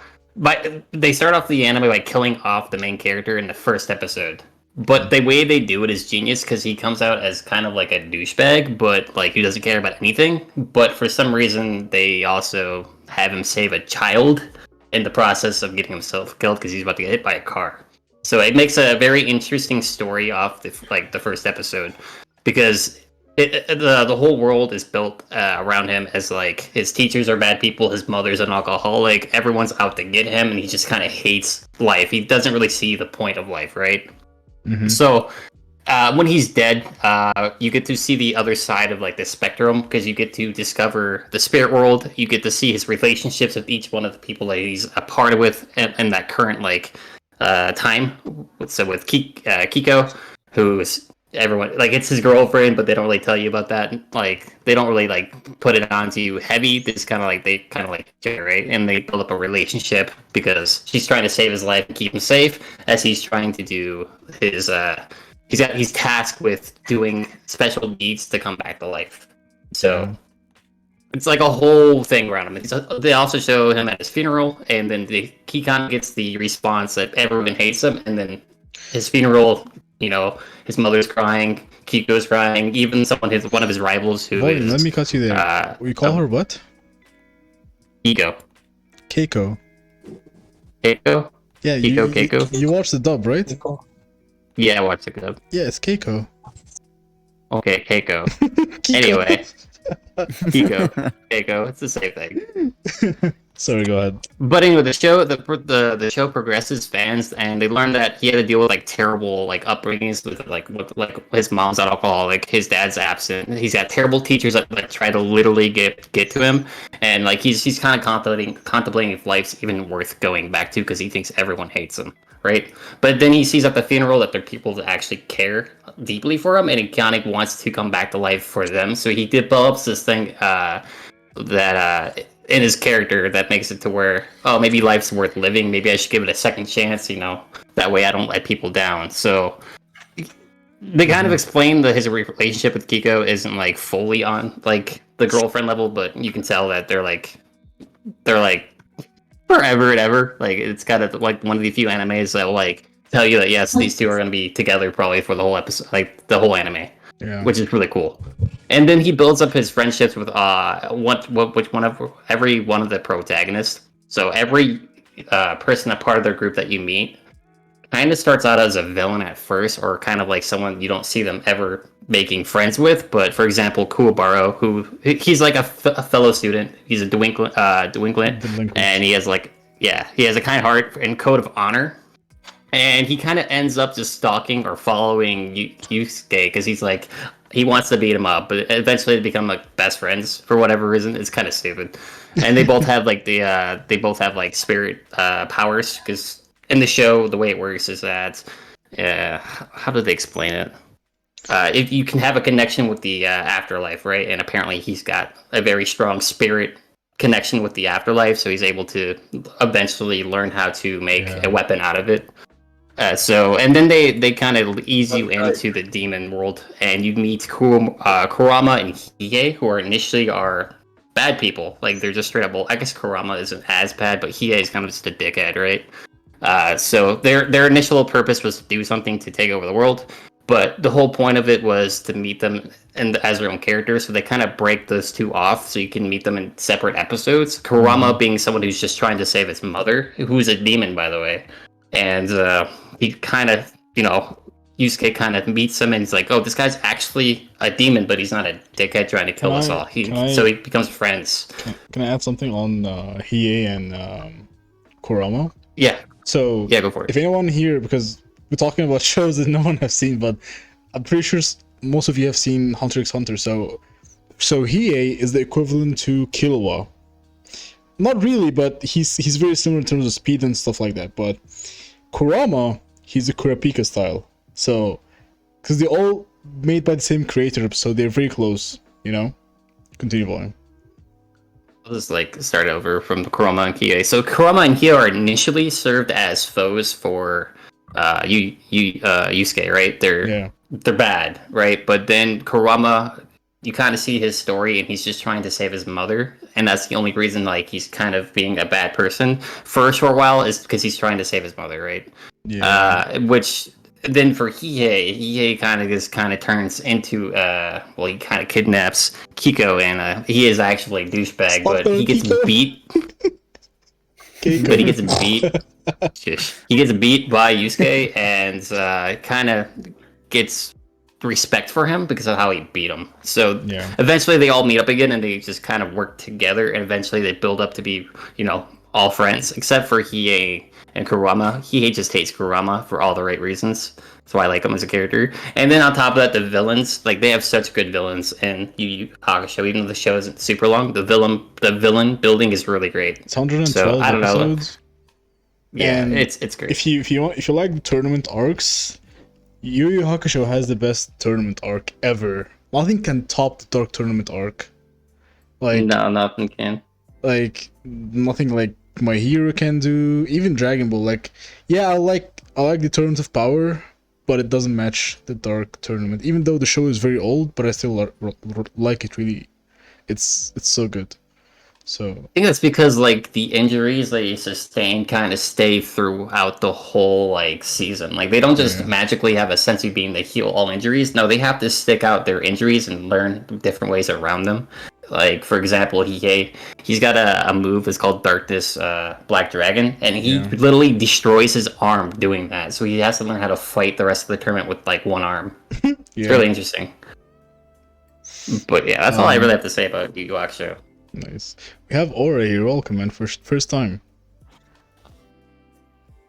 they start off the anime by killing off the main character in the first episode. But the way they do it is genius because he comes out as kind of like a douchebag, but like he doesn't care about anything. But for some reason, they also have him save a child in the process of getting himself killed because he's about to get hit by a car. So it makes a very interesting story off the first episode because the whole world is built around him as like his teachers are bad people, his mother's an alcoholic, everyone's out to get him, and he just kind of hates life. He doesn't really see the point of life, right? So when he's dead, you get to see the other side of like the spectrum because you get to discover the spirit world. You get to see his relationships with each one of the people that he's a part with in that current like time. So with Kiko, who's everyone like it's his girlfriend, but they don't really tell you about that. Like they don't really like put it onto you heavy. They just kind of like right, and they build up a relationship because she's trying to save his life and keep him safe as he's trying to do his he's tasked with doing special deeds to come back to life. So it's like a whole thing around him. They also show him at his funeral, and then he kind of gets the response that everyone hates him, and then his funeral. You know, his mother's crying, Kiko's crying, even one of his rivals who Volume, is... let me cut you there. We call her what? Kiko. Keiko. Keiko? Yeah, Keiko? You watched the dub, right? Keiko. Yeah, I watched the dub. Yeah, it's Keiko. Okay, Keiko. Kiko. Anyway. Keiko, it's the same thing. Sorry, go ahead. But anyway, the show progresses fans, and they learn that he had to deal with like terrible like upbringings with like his mom's an alcoholic, his dad's absent. He's got terrible teachers that like try to literally get to him, and like he's kind of contemplating if life's even worth going back to because he thinks everyone hates him, right? But then he sees at the funeral that there are people that actually care deeply for him, and he kind of wants to come back to life for them. So he develops this thing that in his character that makes it to where, oh, maybe life's worth living. Maybe I should give it a second chance, you know, that way I don't let people down. So they kind of explain that his relationship with Kiko isn't like fully on like the girlfriend level, but you can tell that they're like forever and ever. Like it's kind of like one of the few animes that will like tell you that yes, these two are going to be together probably for the whole episode, like the whole anime. Yeah. Which is really cool. And then he builds up his every one of the protagonists. So every person, a part of their group that you meet, kind of starts out as a villain at first, or kind of like someone you don't see them ever making friends with. But for example, Kuwabara, he's like a fellow student. He's a delinquent, and he has a kind heart and code of honor. And he kind of ends up just stalking or following Yusuke because he's like, he wants to beat him up, but eventually they become like best friends for whatever reason. It's kind of stupid. And they both have like spirit powers because in the show the way it works is that how do they explain it? If you can have a connection with the afterlife, right? And apparently he's got a very strong spirit connection with the afterlife, so he's able to eventually learn how to make a weapon out of it. And then they kind of ease you into the demon world, and you meet Kurama and Hiei, who initially are bad people. Like they're just straight up. Well, I guess Kurama isn't as bad, but Hiei is kind of just a dickhead, right? So their initial purpose was to do something to take over the world, but the whole point of it was to meet them as their own characters. So they kind of break those two off, so you can meet them in separate episodes. Kurama being someone who's just trying to save his mother, who's a demon, by the way. and he kind of, Yusuke kind of meets him, and he's like, "Oh, this guy's actually a demon, but he's not a dickhead trying to kill us all." So he becomes friends. Can I add something on Hiei and Kurama? Yeah. So Yeah, go for it. if anyone here, because we're talking about shows that no one has seen, but I'm pretty sure most of you have seen Hunter x Hunter. So Hiei is the equivalent to Killua. Not really, but he's very similar in terms of speed and stuff like that. But Kurama, he's a Kurapika style. So, because they're all made by the same creator, so they're very close. Continue volume. I'll just start over from the Kurama and Hiei. So Kurama and Hiei are initially served as foes for Yusuke, right? They're bad, right? But then Kurama, you kind of see his story, and he's just trying to save his mother, and that's the only reason he's kind of being a bad person for a short while is because he's trying to save his mother, right? Yeah. Which then for Hiei kind of turns into he kind of kidnaps Kiko, and he is actually a douchebag, but he gets beat. But he gets beat. He gets beat by Yusuke, and kind of gets respect for him because of how he beat him. So eventually they all meet up again, and they just kind of work together, and eventually they build up to be, all friends, except for Hiei and Kurama. Hiei just hates Kurama for all the right reasons. That's why I like him as a character. And then on top of that, the villains, they have such good villains in Yu Yu Hakusho. Even though the show isn't super long, the villain building is really great. It's 112 episodes. Yeah, and it's great. If you like the tournament arcs, Yu Yu Hakusho has the best tournament arc ever. Nothing can top the Dark Tournament arc. No, nothing can. Nothing like My Hero can do. Even Dragon Ball. I like the Tournament of Power, but it doesn't match the Dark Tournament. Even though the show is very old, but I still like it really. It's so good. So I think that's because the injuries they sustain kind of stay throughout the whole season. They don't just magically have a sensory beam that heal all injuries. No, they have to stick out their injuries and learn different ways around them. For example, he's got a move that's called Darkness Black Dragon, and he literally destroys his arm doing that. So he has to learn how to fight the rest of the tournament with one arm. It's really interesting. But yeah, that's all I really have to say about Yu Yu Hakusho. Nice. We have Aura here. Welcome, man. First time.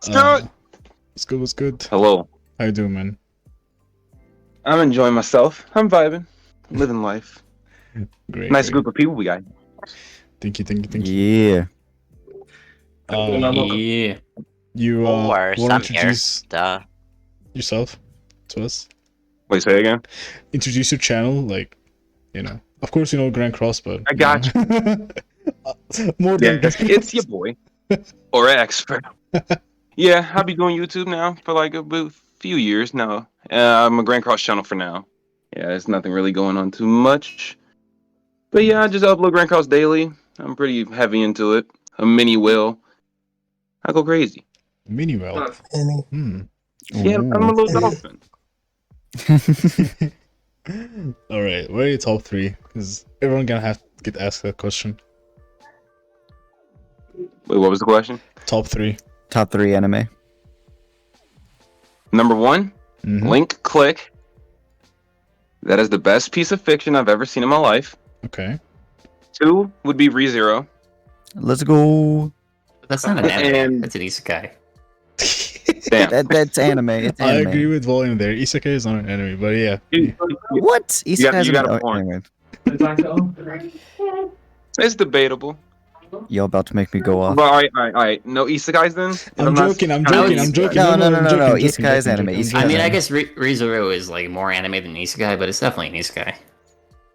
What's good? Hello. How you doing, man? I'm enjoying myself. I'm vibing. Living life. Great. Nice group of people we got. Thank you. Yeah. Yeah. You want to introduce Duh. yourself to us? Wait, say again? Introduce your channel, Of course, Grand Cross, but I got you. More than it's your boy, or expert. Yeah, I'll be doing YouTube now for a few years now. I'm a Grand Cross channel for now. Yeah, there's nothing really going on too much. But yeah, I just upload Grand Cross daily. I'm pretty heavy into it. A mini whale. I go crazy. Mini whale. Yeah, I'm a little dolphin. All right, where are your top 3? Because everyone gonna have to get asked that question. Wait, what was the question? Top 3. Top 3 anime. Number 1, Link Click. That is the best piece of fiction I've ever seen in my life. Okay. 2 would be ReZero. Let's go. That's not an anime. That's an isekai. Damn. That's anime. It's I anime. agree with Volume there. Isekai is not an anime, but yeah. What? Isekai You got a point. It's debatable. You're about to make me go off. But all right. No isekais then? I'm joking. I'm joking. No. Isekai is anime. I mean, I guess ReZero is more anime than isekai, but it's definitely an isekai.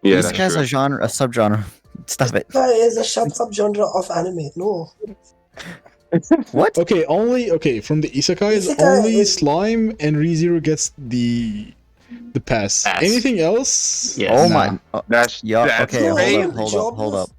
Yeah, Isekai is a genre, a subgenre. Stop it. Isekai is a subgenre of anime. No. What? Okay, from the isekais, only Slime and ReZero gets the pass. Anything else? Yes. Oh my. That's Okay, crazy. hold up.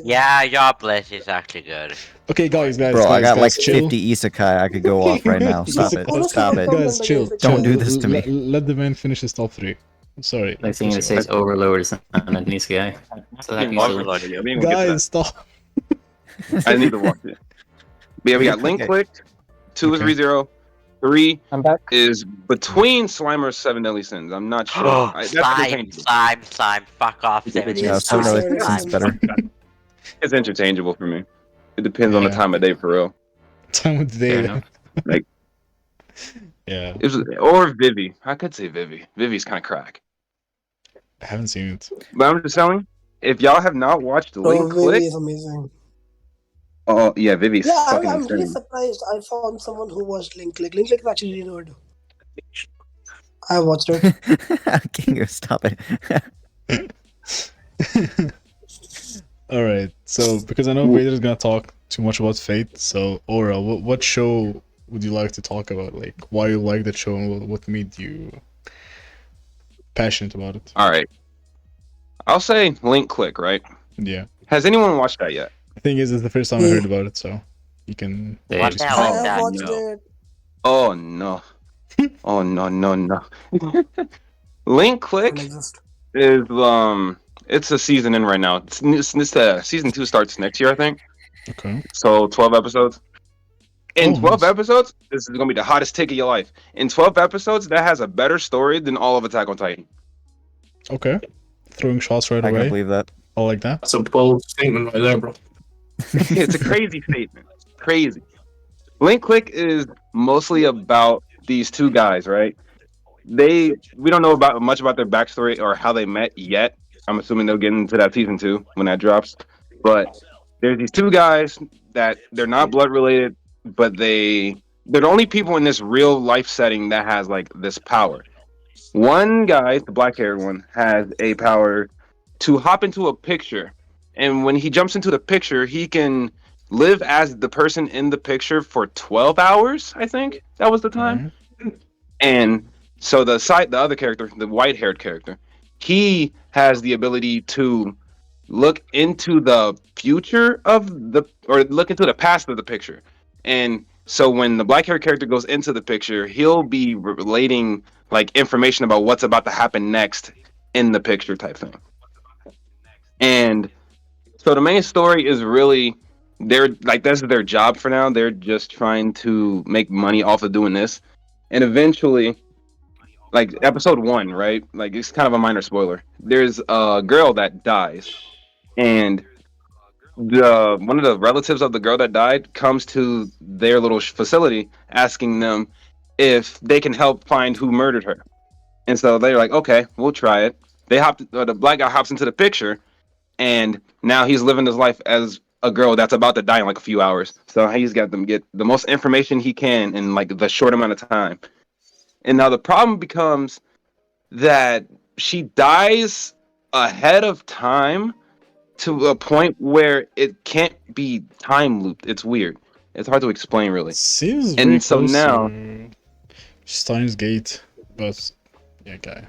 Yeah, Jobless is actually good. Okay, guys. Bro, I got like chill. 50 isekai. I could go off right now. Stop it. Stop it. Guys, chill. Don't do this to me. Let the man finish his top 3. I'm sorry. Like saying it says Overlord is not an isekai. So that Overlord, yeah, we didn't get to Guys, that. stop. I need to watch it. But yeah, we got Link Okay. Click, 2 is Okay. ReZero, 3 I'm back. is between Slimer's 7 Deadly Sins. I'm not sure. That's slime, interchangeable. slime. Fuck off, It 70 Yeah, is Seven two Deadly Deadly Sins is Sins. better. It's interchangeable for me. It depends on the Yeah. time of day for real. Time of the Fair day. enough. Like, Yeah, or Vivi. I could say Vivi. Vivi's kind of crack. I haven't seen it. But I'm just telling you, if y'all have not watched Bro, Link Click, Vivi is amazing. oh yeah, Vivi's Yeah, fucking I'm really insane. surprised I found someone who watched Link Click. Link Click is actually really good. I watched it. Can you stop it? All right. So because I know Vader's gonna talk too much about Fate, so Aura, what show would you like to talk about? Like why you like that show and what made you passionate about it? All right, I'll say Link Click. Right? Yeah. Has anyone watched that yet? The thing is, it's the first time I heard about it, so you can. Yeah. What the hell I is have that? watched no. it. Oh no! Oh no! Link Click Don't exist. is it's a season in right now. Season 2 starts next year, I think. Okay. So 12 episodes. In Oh, 12 nice. episodes, this is gonna be the hottest take of your life. In 12 episodes, that has a better story than all of Attack on Titan. Okay. Throwing shots right I can away. believe that. I like that. That's a bold statement right there, bro. It's a crazy statement. Crazy. Link Click is mostly about these two guys, right? We don't know much about their backstory or how they met yet. I'm assuming they'll get into that season 2 when that drops. But there's these two guys that they're not blood related, but they're the only people in this real life setting that has like this power. One guy, the black haired one, has a power to hop into a picture. And when he jumps into the picture, he can live as the person in the picture for 12 hours, I think. That was the time. And so the other character, the white-haired character, he has the ability to look into the future or look into the past of the picture. And so when the black-haired character goes into the picture, he'll be relating like information about what's about to happen next in the picture type thing. And so the main story is really that's their job for now. They're just trying to make money off of doing this. And eventually, like episode 1, right? Like it's kind of a minor spoiler. There's a girl that dies, and one of the relatives of the girl that died comes to their little facility asking them if they can help find who murdered her. And so they're like, okay, we'll try it. The black guy hops into the picture, and now he's living his life as a girl that's about to die in like a few hours. So he's got them get the most information he can in like the short amount of time. And now the problem becomes that she dies ahead of time to a point where it can't be time looped. It's weird. It's hard to explain, really. Seems very And so close now, to Steins Gate, but yeah, guy.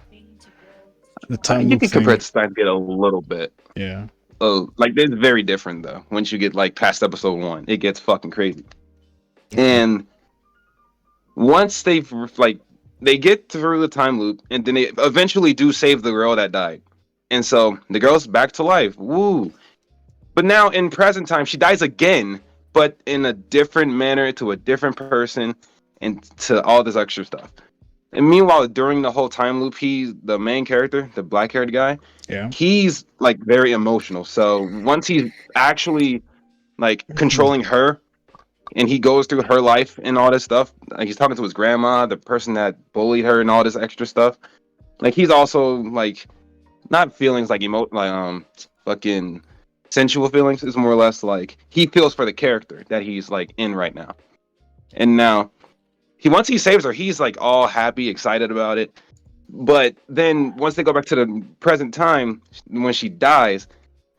The time you loop can thing. compare it to Steins Gate a little bit. Yeah. Like it's very different though. Once you get like past episode 1, it gets fucking crazy. And once they get through the time loop, and then they eventually do save the girl that died, and so the girl's back to life. Woo! But now in present time, she dies again, but in a different manner to a different person, and to all this extra stuff. And meanwhile, during the whole time loop, he's the main character, the black-haired guy. Yeah. He's like very emotional. So once he's actually like controlling her, and he goes through her life and all this stuff, like he's talking to his grandma, the person that bullied her, and all this extra stuff. Like he's also like not feelings like fucking sensual feelings. It's more or less like he feels for the character that he's like in right now. And now once he saves her, he's like all happy, excited about it. But then once they go back to the present time, when she dies,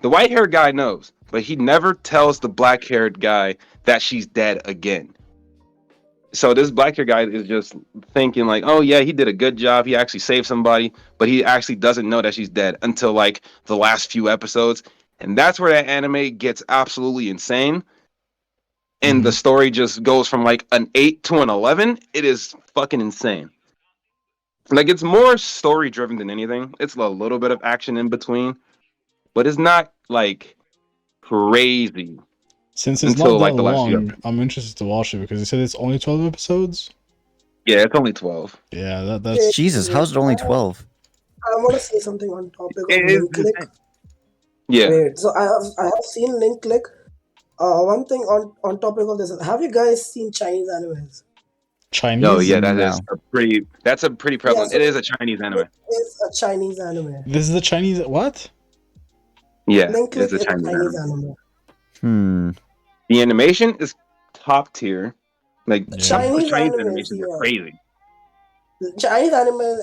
the white-haired guy knows, but he never tells the black-haired guy that she's dead again. So this black-haired guy is just thinking like, oh yeah, he did a good job. He actually saved somebody, but he actually doesn't know that she's dead until like the last few episodes. And that's where that anime gets absolutely insane. And the story just goes from like an 8 to an 11. It is fucking insane. Like it's more story driven than anything. It's a little bit of action in between, but it's not like crazy. Since it's Until, not like, that the last few long, I'm interested to watch it because you said it's only 12 episodes. Yeah, it's only 12. Yeah, that's Jesus, how's it only 12? I want to say something on topic of It is link click. Yeah. Wait, so I have seen link click. One thing on topic of this, have you guys seen Chinese animes? Chinese. No, yeah, No. that's a pretty prevalent. so it is a Chinese anime. It's a Chinese anime. This is the Chinese what? Yeah, Link click it's a is a Chinese Chinese anime. anime. The animation is top tier. Like Yeah. some Chinese Chinese animes, animations are crazy. The Chinese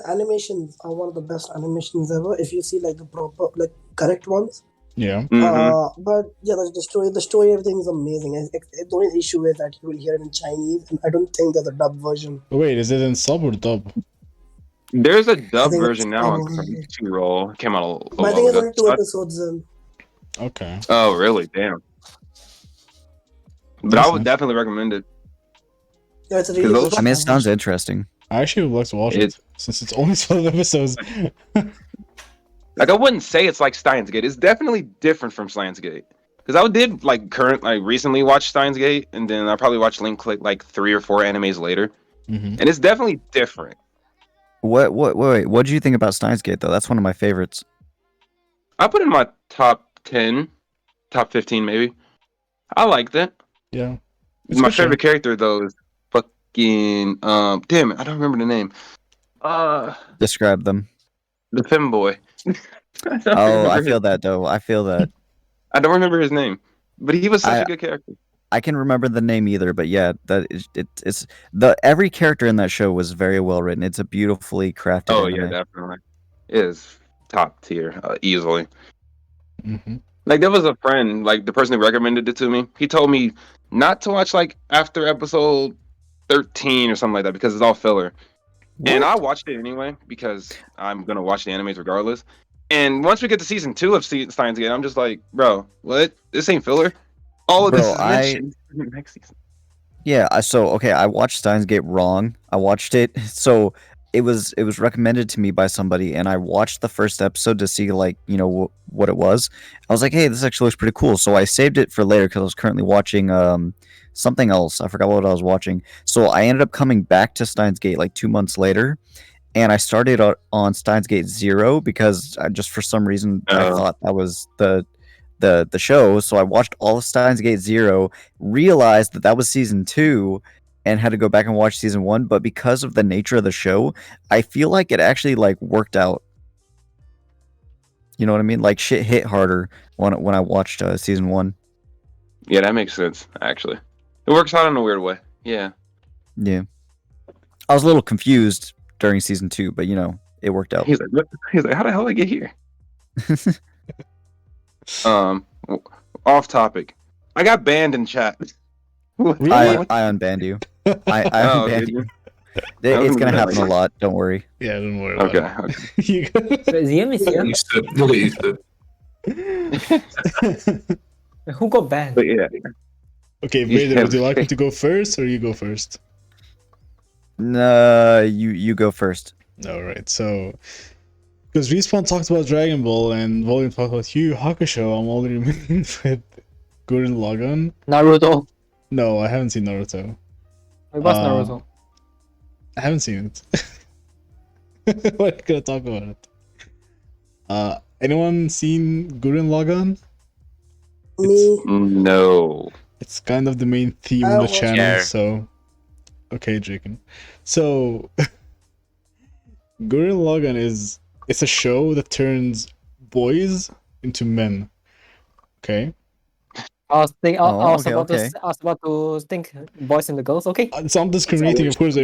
animations are one of the best animations ever. If you see like the proper, like correct ones. Yeah. But yeah, the story, everything is amazing. The only issue is that you will hear it in Chinese, and I don't think there's a dub version. Wait, is it in sub or dub? There's a I dub think version it's now on probably- Crunchyroll. It came out a But I while think it's ago. only 2 episodes in. Okay. Oh, really? Damn. But That's I would nice. definitely recommend it. Yeah, it's a really those- good I mean, it show. sounds interesting. I actually would like to watch it since it's only 12 episodes. Like, I wouldn't say it's like Steins Gate. It's definitely different from Steins Gate. Because I did recently watch Steins Gate, and then I probably watched Link Click like 3 or 4 animes later, and it's definitely different. Wait, what do you think about Steins Gate though? That's one of my favorites. I put it in my top 10, top 15 maybe. I liked it. Yeah. My favorite character though is fucking damn it, I don't remember the name. Describe them. The femboy. I feel that though. I feel that. I don't remember his name, but he was such a good character. I can remember the name either, but yeah, it's every character in that show was very well written. It's a beautifully crafted. Oh anime. yeah, definitely. It is top tier, easily. Mm-hmm. Like, there was a friend, like the person who recommended it to me. He told me not to watch like after episode 13 or something like that because it's all filler. And I watched it anyway because I'm gonna watch the animes regardless. And once we get to season 2 of Steins Gate, I'm just like, bro, what? This ain't filler. All of this is mentioned in the next season. Yeah, I watched Steins Gate wrong. I watched it so it was recommended to me by somebody, and I watched the first episode to see like what it was. I was like, hey, this actually looks pretty cool. So I saved it for later because I was currently watching something else. I forgot what I was watching. So I ended up coming back to Steins Gate like 2 months later, and I started on Steins Gate 0 because I just for some reason I thought that was the show. So I watched all of Steins Gate 0, realized that was season 2, and had to go back and watch season 1. But because of the nature of the show, I feel like it actually like worked out. You know what I mean? Like shit hit harder when I watched season 1. Yeah, that makes sense. Actually, it works out in a weird way. Yeah. Yeah. I was a little confused during season 2, but it worked out. He's like, how the hell did I get here? Off topic. I got banned in chat. I unbanned you. I unbanned you. It's gonna happen a lot. Don't worry. Yeah, don't worry. Okay. Ziam is here. You'll get used to it. Who got banned? But yeah. Okay, Vader, would you like me to go first or you go first? No, you go first. All right. So, because Respawn talked about Dragon Ball and Volume talked about Yu Yu Hakusho, I'm already remaining with Gurren Lagann. Naruto. No, I haven't seen Naruto. What's Naruto? I haven't seen it. We're gonna talk about it. Anyone seen Gurren Lagann? Me. No. It's kind of the main theme I of the watched channel, it. so okay, Jaken. So Gurren Lagann it's a show that turns boys into men. Okay. I was okay, about okay. to think boys and the girls. Okay. So I'm discriminating, of course. No.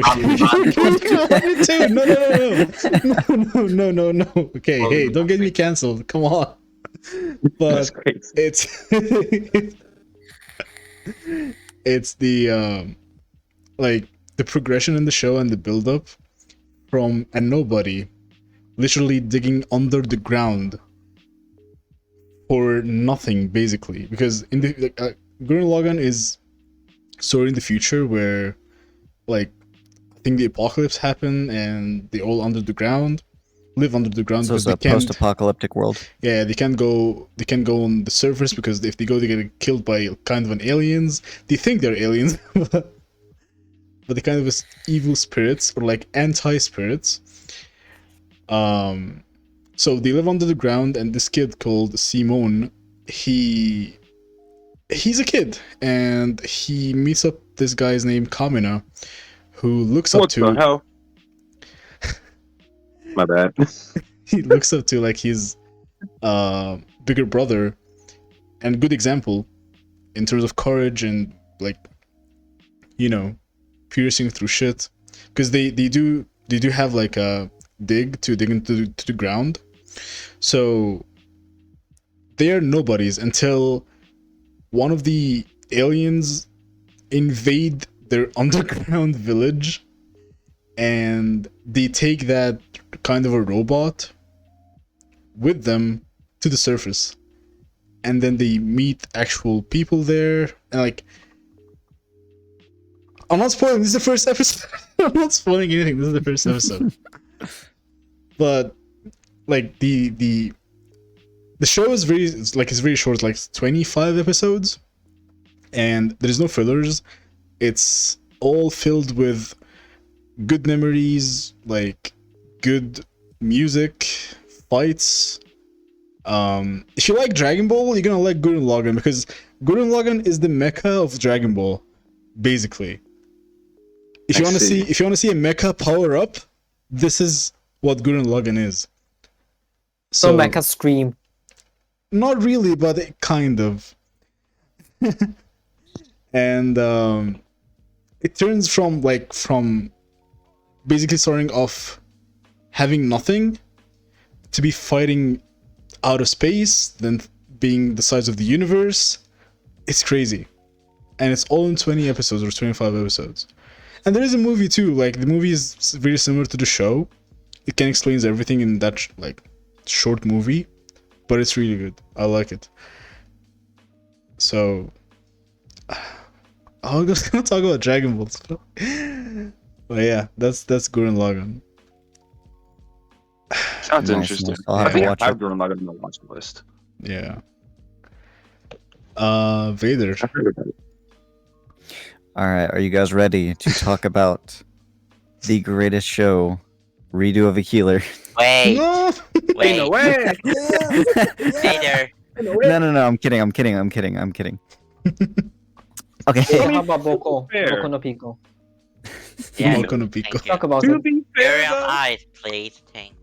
Okay, hey, don't get me cancelled. Come on. But it's it's the like the progression in the show and the build up from a nobody literally digging under the ground for nothing, basically, because in the Gurren Lagann is story in the future where, like, I think the apocalypse happened and they all under the ground, live under the ground So because it's they a can't. post-apocalyptic world. Yeah, they can't go. They can't go on the surface because if they go, they get killed by kind of an aliens. They think they're aliens, but they kind of evil spirits or like anti-spirits. So they live under the ground, and this kid called Simone, he's a kid, and he meets up this guy's named Kamina, who looks up What to. the hell? My bad. He looks up to like his bigger brother, and good example in terms of courage and like, you know, piercing through shit, because they do have like a dig into the ground, so they are nobodies until one of the aliens invade their underground village, and they take that kind of a robot with them to the surface, and then they meet actual people there, and like, I'm not spoiling, this is the first episode. I'm not spoiling anything, this is the first episode. But like the show is it's very short, like 25 episodes, and there's no fillers. It's all filled with good memories, like good music, fights. If you like Dragon Ball, you're gonna like Gurren Lagann, because Gurren Lagann is the mecca of Dragon Ball, basically. If you want to see a mecha power up, this is what Gurren Lagann is. So Mecha Scream. Not really, but it kind of. And it turns from basically starting off having nothing to be fighting out of space, then being the size of the universe. It's crazy. And it's all in 20 episodes or 25 episodes. And there is a movie too, like the movie is very similar to the show. It can explain everything in that short movie, but it's really good. I like it. So I was gonna talk about Dragon Ball. But yeah, that's Gurren Lagann. Sounds Nice, interesting. nice. I'll I have to think I watch have it. Gurren Lagann on my watch list. Yeah. Vader. I heard about it. All right, are you guys ready to talk about the greatest show, Redo of a Healer? Wait, No! wait. No way! Later. No, I'm kidding. Okay. Hey, how about Boko? Fair. Boku no Pico. Yeah, Boku no Pico. thank you. Talk about To it. be Very fair, on though, ice, please. Thanks.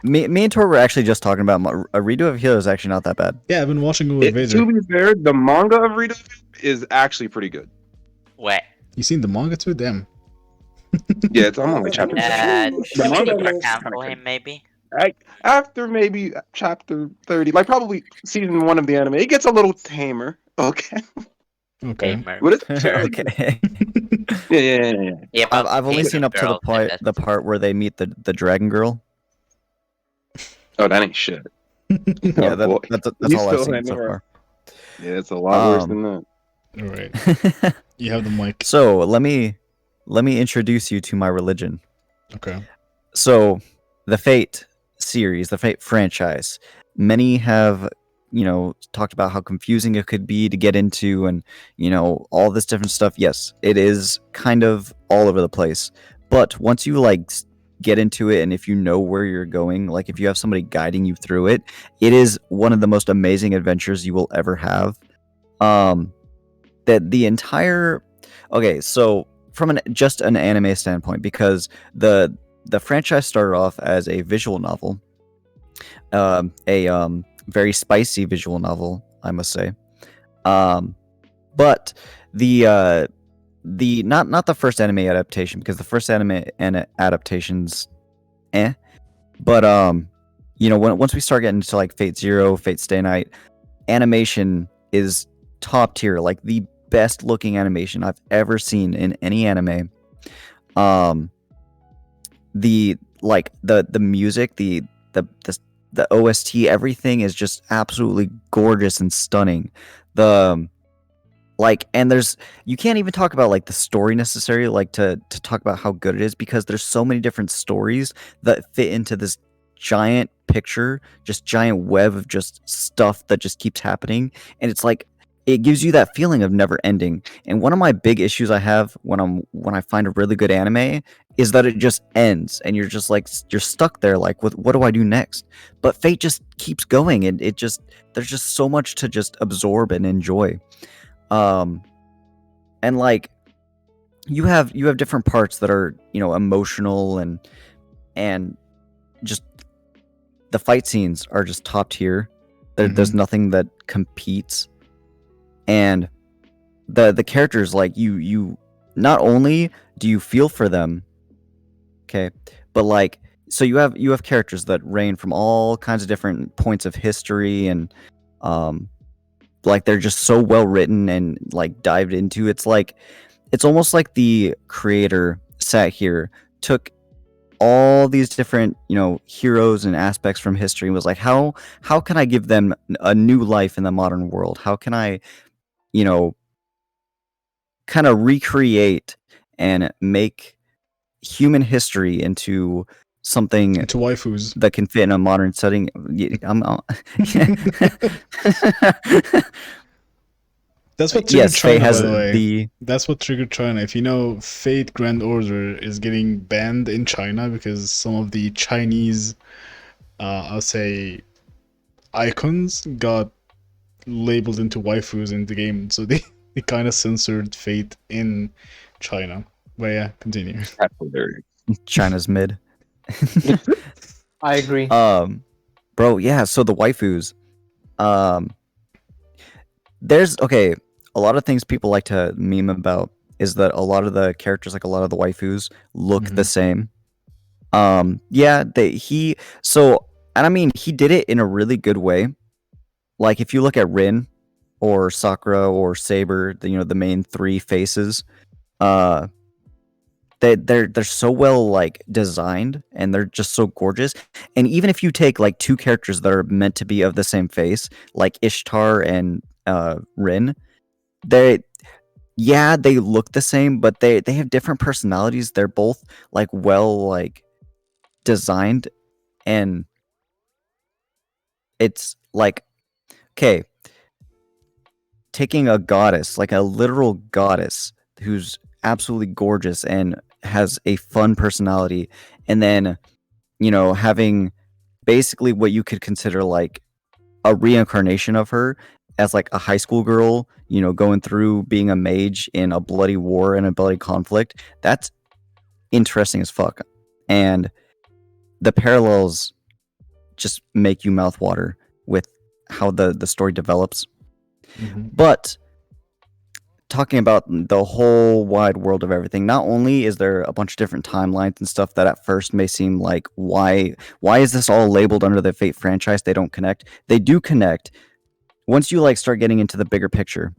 Me and Tor were actually just talking about a Redo of a Healer is actually not that bad. Yeah, I've been watching it with Vader. to be fair, the manga of Rita is actually pretty good. Wait. You seen the manga too? Damn. Yeah, I'm on like chapter. The manga For is example, kinda him maybe. after maybe chapter 30, like probably season 1 of the anime, it gets a little tamer. Okay. Okay. Tamer. But it's fair. Okay. Yeah. Yeah, but I've only Pico seen up to girls in this. the part where they meet the Dragon Girl. Oh, that ain't shit. Yeah, Oh, boy. that's You all I've still seen ain't so never- far. Yeah, it's a lot worse than that. All right. You have the mic. So let me introduce you to my religion. Okay. So the Fate series, the Fate franchise, many have, talked about how confusing it could be to get into, and all this different stuff. Yes, it is kind of all over the place, but once you get into it, and if you know where you're going, like if you have somebody guiding you through it, it is one of the most amazing adventures you will ever have. That the entire so from just an anime standpoint, because the franchise started off as a visual novel, a very spicy visual novel, I must say, but the not the first anime adaptation, because the first anime adaptations, but once we start getting into Fate Zero, Fate Stay Night, animation is top tier, like the best looking animation I've ever seen in any anime. The music, the OST, everything is just absolutely gorgeous and stunning. The like, and there's you can't even talk about like the story necessarily, like to talk about how good it is, because there's so many different stories that fit into this giant picture, just giant web of just stuff that just keeps happening, and it's like it gives you that feeling of never ending. And one of my big issues I have when I find a really good anime is that it just ends, and you're just like you're stuck there, like what do I do next? But Fate just keeps going, and it just there's just so much to just absorb and enjoy. And like you have different parts that are, you know, emotional, and just the fight scenes are just top tier. There's nothing that competes, and the characters, like you not only do you feel for them, okay, but like so you have characters that range from all kinds of different points of history, and like they're just so well written and like dived into. It's like it's almost like the creator sat here, took all these different, you know, heroes and aspects from history, and was like, how can I give them a new life in the modern world? How can I, you know, kind of recreate and make human history into something Into waifus. that can fit in a modern setting. That's what triggered Yes, Fate China, has by the way. the That's what triggered China. If you know, Fate Grand Order is getting banned in China because some of the Chinese, I'll say, icons got labeled into waifus in the game. So they kind of censored Fate in China. But yeah, continue. That's hilarious. China's mid. I agree. Bro, yeah, so the waifus. There's okay, a lot of things people like to meme about is that a lot of the characters, like a lot of the waifus, look the same. Yeah, and I mean he did it in a really good way. Like if you look at Rin or Sakura or Saber, you know, the main three faces, they're so well like designed, and they're just so gorgeous. And even if you take like two characters that are meant to be of the same face, like Ishtar and Rin, they look the same, but they have different personalities. They're both like well like designed, and it's like, okay, taking a goddess, like a literal goddess who's absolutely gorgeous and has a fun personality, and then, you know, having basically what you could consider like a reincarnation of her as like a high school girl, you know, going through being a mage in a bloody war and a bloody conflict. That's interesting as fuck. And the parallels just make you mouth water with how the story develops. But talking about the whole wide world of everything, not only is there a bunch of different timelines and stuff that at first may seem like, why is this all labeled under the Fate franchise? They don't connect. They do connect. Once you like start getting into the bigger picture,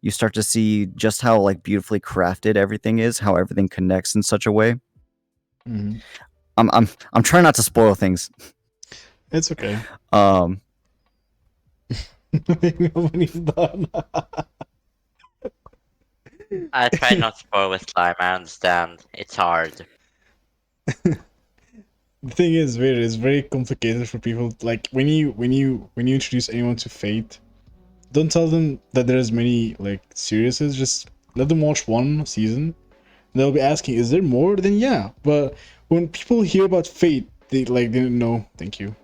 you start to see just how like beautifully crafted everything is, how everything connects in such a way. I'm trying not to spoil things. It's okay. Nobody's done. I try not to spoil with slime. I understand it's hard. The thing is, it's very complicated for people. Like when you introduce anyone to Fate, don't tell them that there's many like series. Just let them watch one season. They'll be asking, "Is there more?" Then yeah. But when people hear about Fate, they didn't know. Thank you.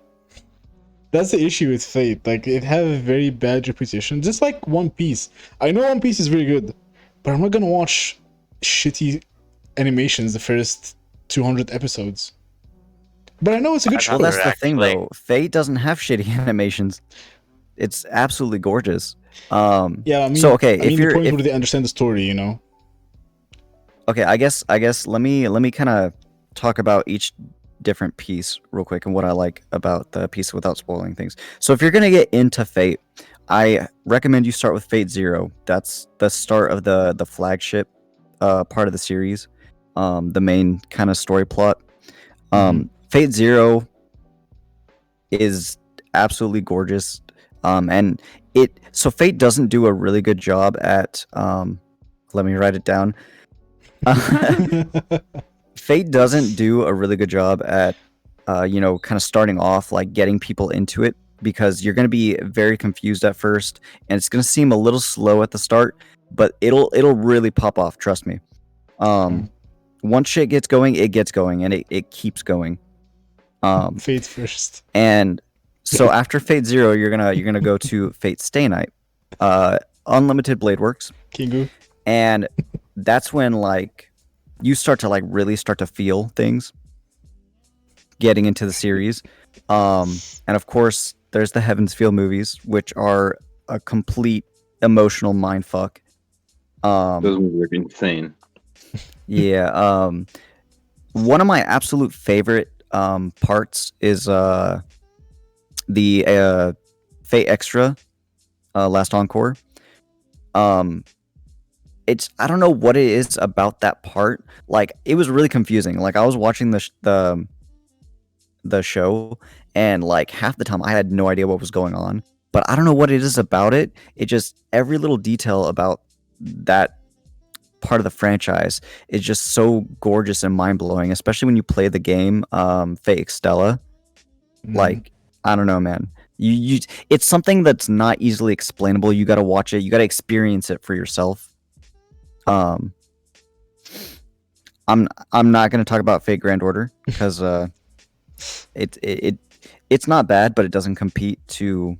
That's the issue with Fate. Like it have a very bad reputation. Just like One Piece. I know One Piece is very good, but I'm not gonna watch shitty animations the first 200 episodes. But I know it's a good show. Well, that's the thing, though. Fate doesn't have shitty animations. It's absolutely gorgeous. Yeah, I mean, so okay, the point where they understand the story, you know. Okay, I guess let me kind of talk about each different piece real quick and what I like about the piece without spoiling things. So if you're gonna get into Fate, I recommend you start with Fate Zero. That's the start of the flagship part of the series, the main kind of story plot. Fate Zero is absolutely gorgeous. And Fate doesn't do a really good job at let me write it down. Fate doesn't do a really good job at kind of starting off, like getting people into it, because you're going to be very confused at first and it's going to seem a little slow at the start, but it'll really pop off, trust me. Once shit gets going, it gets going, and it keeps going. Fate first. And so after Fate Zero, you're gonna go to Fate Stay Night, Unlimited Blade Works, Kingu. and that's when like you start to really start to feel things getting into the series. And of course, there's the Heaven's Feel movies, which are a complete emotional mindfuck. Those movies are insane. Yeah. One of my absolute favorite parts is the Fate Extra, Last Encore. It's, I don't know what it is about that part. Like, it was really confusing. Like, I was watching the show, and like half the time I had no idea what was going on. But I don't know what it is about it. It just, every little detail about that part of the franchise is just so gorgeous and mind-blowing, especially when you play the game Fate Extella. Like, I don't know, man. You it's something that's not easily explainable. You got to watch it. You got to experience it for yourself. I'm not going to talk about Fate Grand Order because it's not bad, but it doesn't compete to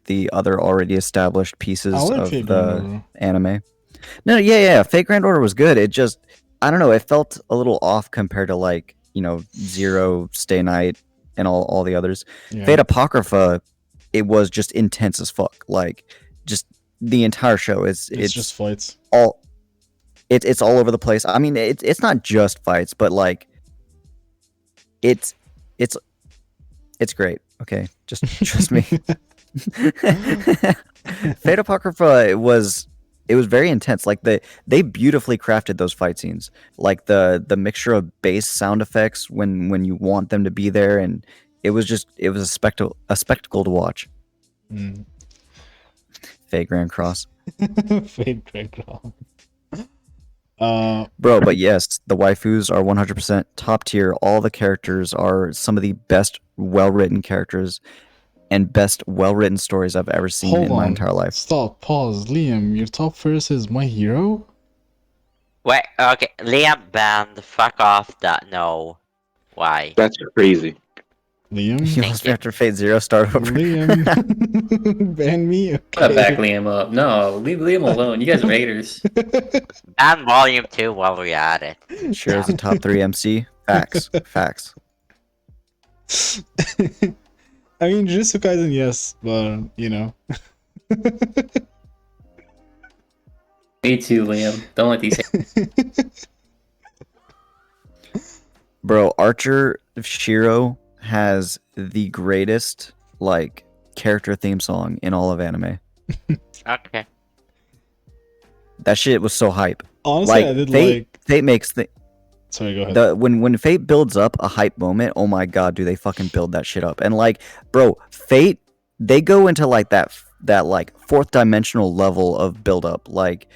the other already established pieces of the anime. No, yeah, Fate Grand Order was good. It just, I don't know, it felt a little off compared to Zero, Stay Night, and all the others. Yeah. Fate Apocrypha, it was just intense as fuck. Like, just the entire show it's just fights. It's all over the place. I mean, it's not just fights, but like, it's great. Okay, just trust me. Fate Apocrypha, it was very intense. Like, they beautifully crafted those fight scenes. Like the mixture of bass sound effects when you want them to be there, and it was a spectacle to watch. Fate Grand Cross. Fate Grand Cross. Bro, but yes, the waifus are 100% top tier. All the characters are some of the best well-written characters and best well-written stories I've ever seen in my entire life. Stop, pause. Liam, your top first is My Hero? Wait, okay, Liam banned, fuck off, that, no. Why? That's crazy. Liam? You lost me after Fate Zero, start over. Liam, ban me? Okay. Gotta back Liam up. No, leave Liam alone. You guys are haters. Ban Volume 2 while we're at it. Sure is a top 3 MC. Facts. Facts. I mean, Jujutsu Kaisen, yes, but, you know. Me too, Liam. Don't let these Bro, Archer Shiro has the greatest, like, character theme song in all of anime. Okay. That shit was so hype. Honestly, I did Fate makes the... Sorry, go ahead. When Fate builds up a hype moment, oh my god, do they fucking build that shit up. And like, bro, Fate, they go into like that like fourth dimensional level of build up. Like,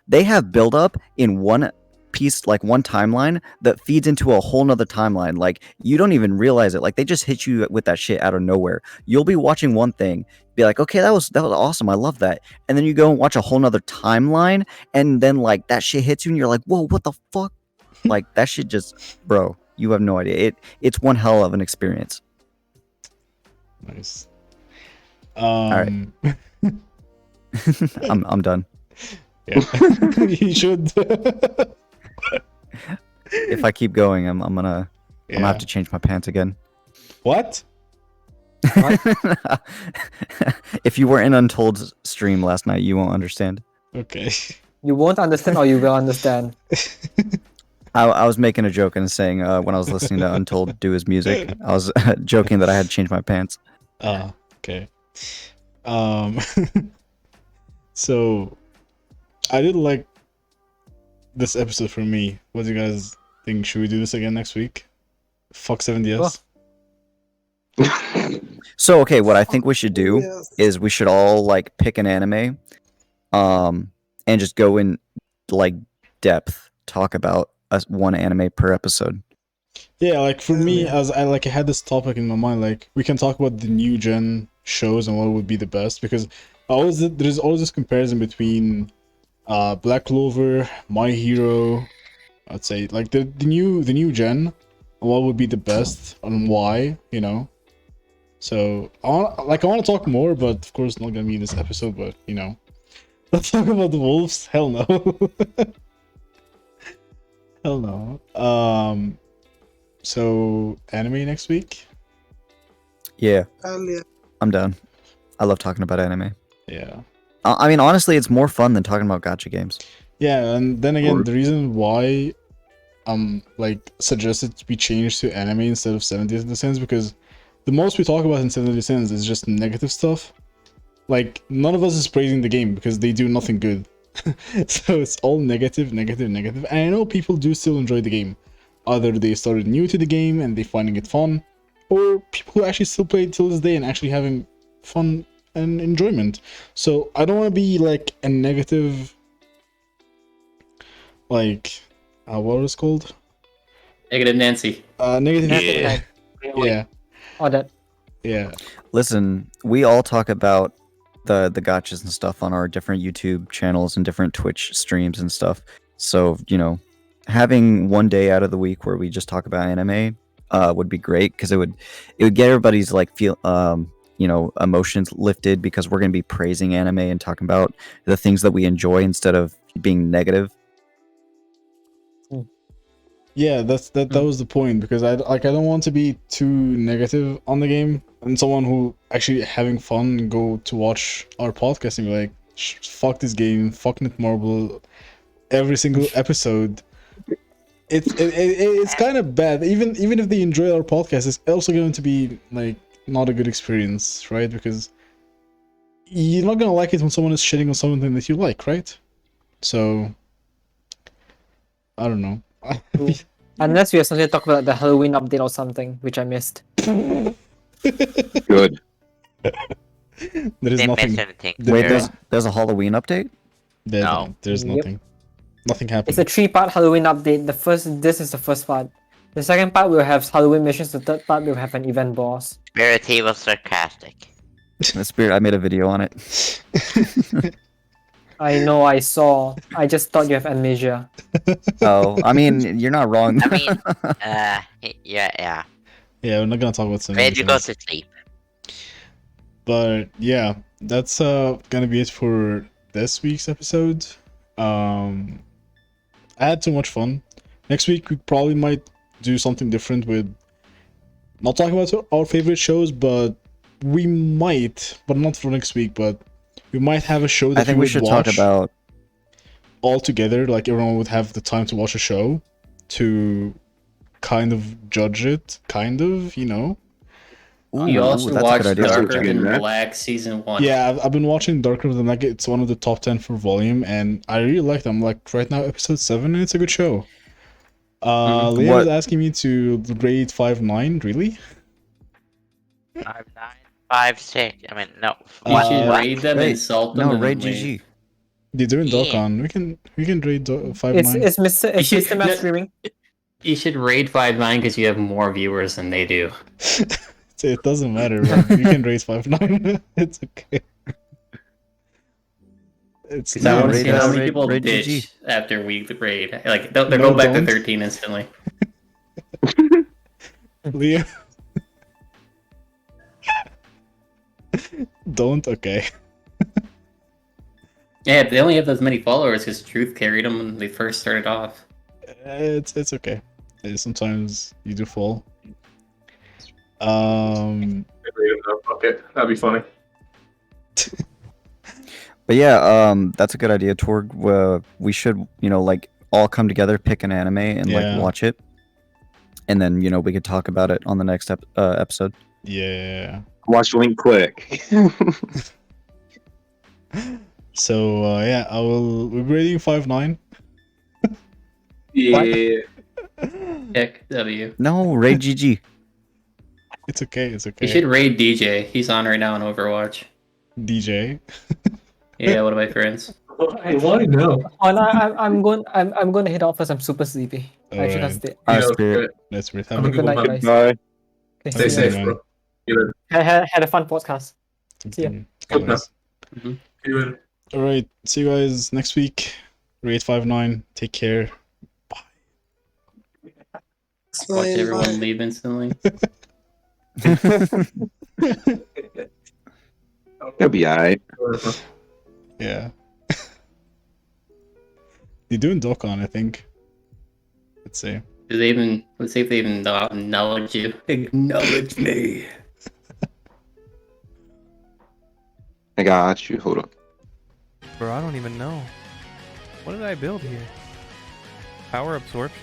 they have build up in one piece, like one timeline that feeds into a whole nother timeline. Like, you don't even realize it. Like, they just hit you with that shit out of nowhere. You'll be watching one thing, be like, okay, that was awesome, I love that. And then you go and watch a whole nother timeline, and then like that shit hits you and you're like, whoa, what the fuck? Like, that shit just, bro, you have no idea. It's one hell of an experience. Nice. All right. I'm done. Yeah. You should. If I keep going, I'm gonna have to change my pants again. What? If you were in Untold's stream last night, you won't understand. Okay. You won't understand, or you will understand. I was making a joke and saying when I was listening to Untold do his music, I was joking that I had to change my pants. Okay. So I did like this episode for me. What do you guys think? Should we do this again next week? Fuck 7DS. So okay, what I think we should do Yes. is we should all like pick an anime, and just go in like depth, talk about one anime per episode. Yeah, like for me, as I had this topic in my mind, like we can talk about the new gen shows and what would be the best, because there's always this comparison between Black Clover, My Hero, I'd say like the new gen, what would be the best and why, you know. So I want to talk more, but of course not gonna be in this episode. But you know, let's talk about the wolves. Hell no. Hell no. So anime next week. Yeah, Hell yeah. I'm down. I love talking about anime. Yeah. I mean, honestly, it's more fun than talking about gacha games. Yeah, and then again, the reason why like suggested to be changed to anime instead of 70th Sins, because the most we talk about in 70th Sins is just negative stuff. Like none of us is praising the game because they do nothing good. So it's all negative, negative, negative. And I know people do still enjoy the game. Either they started new to the game and they finding it fun, or people who actually still play it till this day and actually having fun and enjoyment. So I don't want to be like a negative, like what was it called? Negative Nancy. Negative. Yeah. Yeah. Or that. Yeah. Listen, we all talk about the gachas and stuff on our different YouTube channels and different Twitch streams and stuff. So, you know, having one day out of the week where we just talk about anime would be great, because it would get everybody's like emotions lifted, because we're going to be praising anime and talking about the things that we enjoy instead of being negative. Yeah, that was the point, because I don't want to be too negative on the game, and someone who actually having fun go to watch our podcast and be like, fuck this game, fuck Netmarble, every single episode. It's kind of bad. Even if they enjoy our podcast, it's also going to be like not a good experience, right? Because you're not gonna like it when someone is shitting on something that you like, right? So I don't know. Unless we have something to talk about the Halloween update or something, which I missed. Good. There is Didn't nothing. miss anything. Wait, Very- there's a Halloween update? There's Yep. nothing. Nothing It's happened. a 3-part Halloween update. This is the first part. The second part will have Halloween missions. The third part will have an event boss. Spirit was sarcastic. The Spirit, I made a video on it. I know, I saw. I just thought you have amnesia. Oh, I mean, you're not wrong. I mean, yeah. Yeah, we're not gonna talk about some. Ready to go to sleep. But yeah, that's gonna be it for this week's episode. I had too much fun. Next week we probably might do something different with not talking about our favorite shows, but we might, but not for next week, but we might have a show that I think we would should watch talk about. all together, like everyone would have the time to watch a show to kind of judge it, kind of, you know. You also that's a watched good idea. Darker Getting Than that. Black season 1. Yeah, I've been watching Darker Than Black. It's one of the top 10 for volume, and I really like them. Like right now, episode 7, and it's a good show. Leah What- was asking me to rate 5-9. Really? 5, 9, 5, 6. I mean, no. You should what? raid them, Wait, insult them, no, and raid then GG. They're doing Yeah. Dokkan. We can rate 5-9. It's Mr. It's You Mr. Matt should- streaming. You should raid 5-9 because you have more viewers than they do. It doesn't matter. Man. You can rate 5-9. It's okay. It's Because I No, want to raid see how us, many raid- people raid ditch GG. after we raid. Like they'll No, go back don't. to 13 instantly. Leah. Don't. Okay. Yeah, they only have as many followers because Truth carried them when they first started off. It's okay. Sometimes you do fall. Okay, that'd be funny. But yeah, that's a good idea, Torg. We should, like all come together, pick an anime, and Yeah. like watch it, and then we could talk about it on the next episode. Yeah. Watch link click. So yeah, we're rating 5-9. Yeah. Heck, W. No, raid GG. It's okay. It's You okay. should raid DJ. He's on right now on Overwatch. DJ. Yeah, one of my friends. Why no? Oh, no, I'm going to head out first. I'm super sleepy. I actually can't Alright. stay. All right, Yeah, Spirit. Let's have Have a a good Good one, night, man. guys. Bye. Okay, Stay see ya. safe, man. bro. You Had a fun podcast. See ya. Always. later. Alright, see you guys next week. Raid59. Take care. Watch Fine, everyone bye. leave instantly. It'll be alright. Yeah. You're doing Dokkan, I think. Let's see. Do they even? Let's see if they even acknowledge you. Acknowledge me. I got you. Hold up. Bro, I don't even know. What did I build here? Power absorption?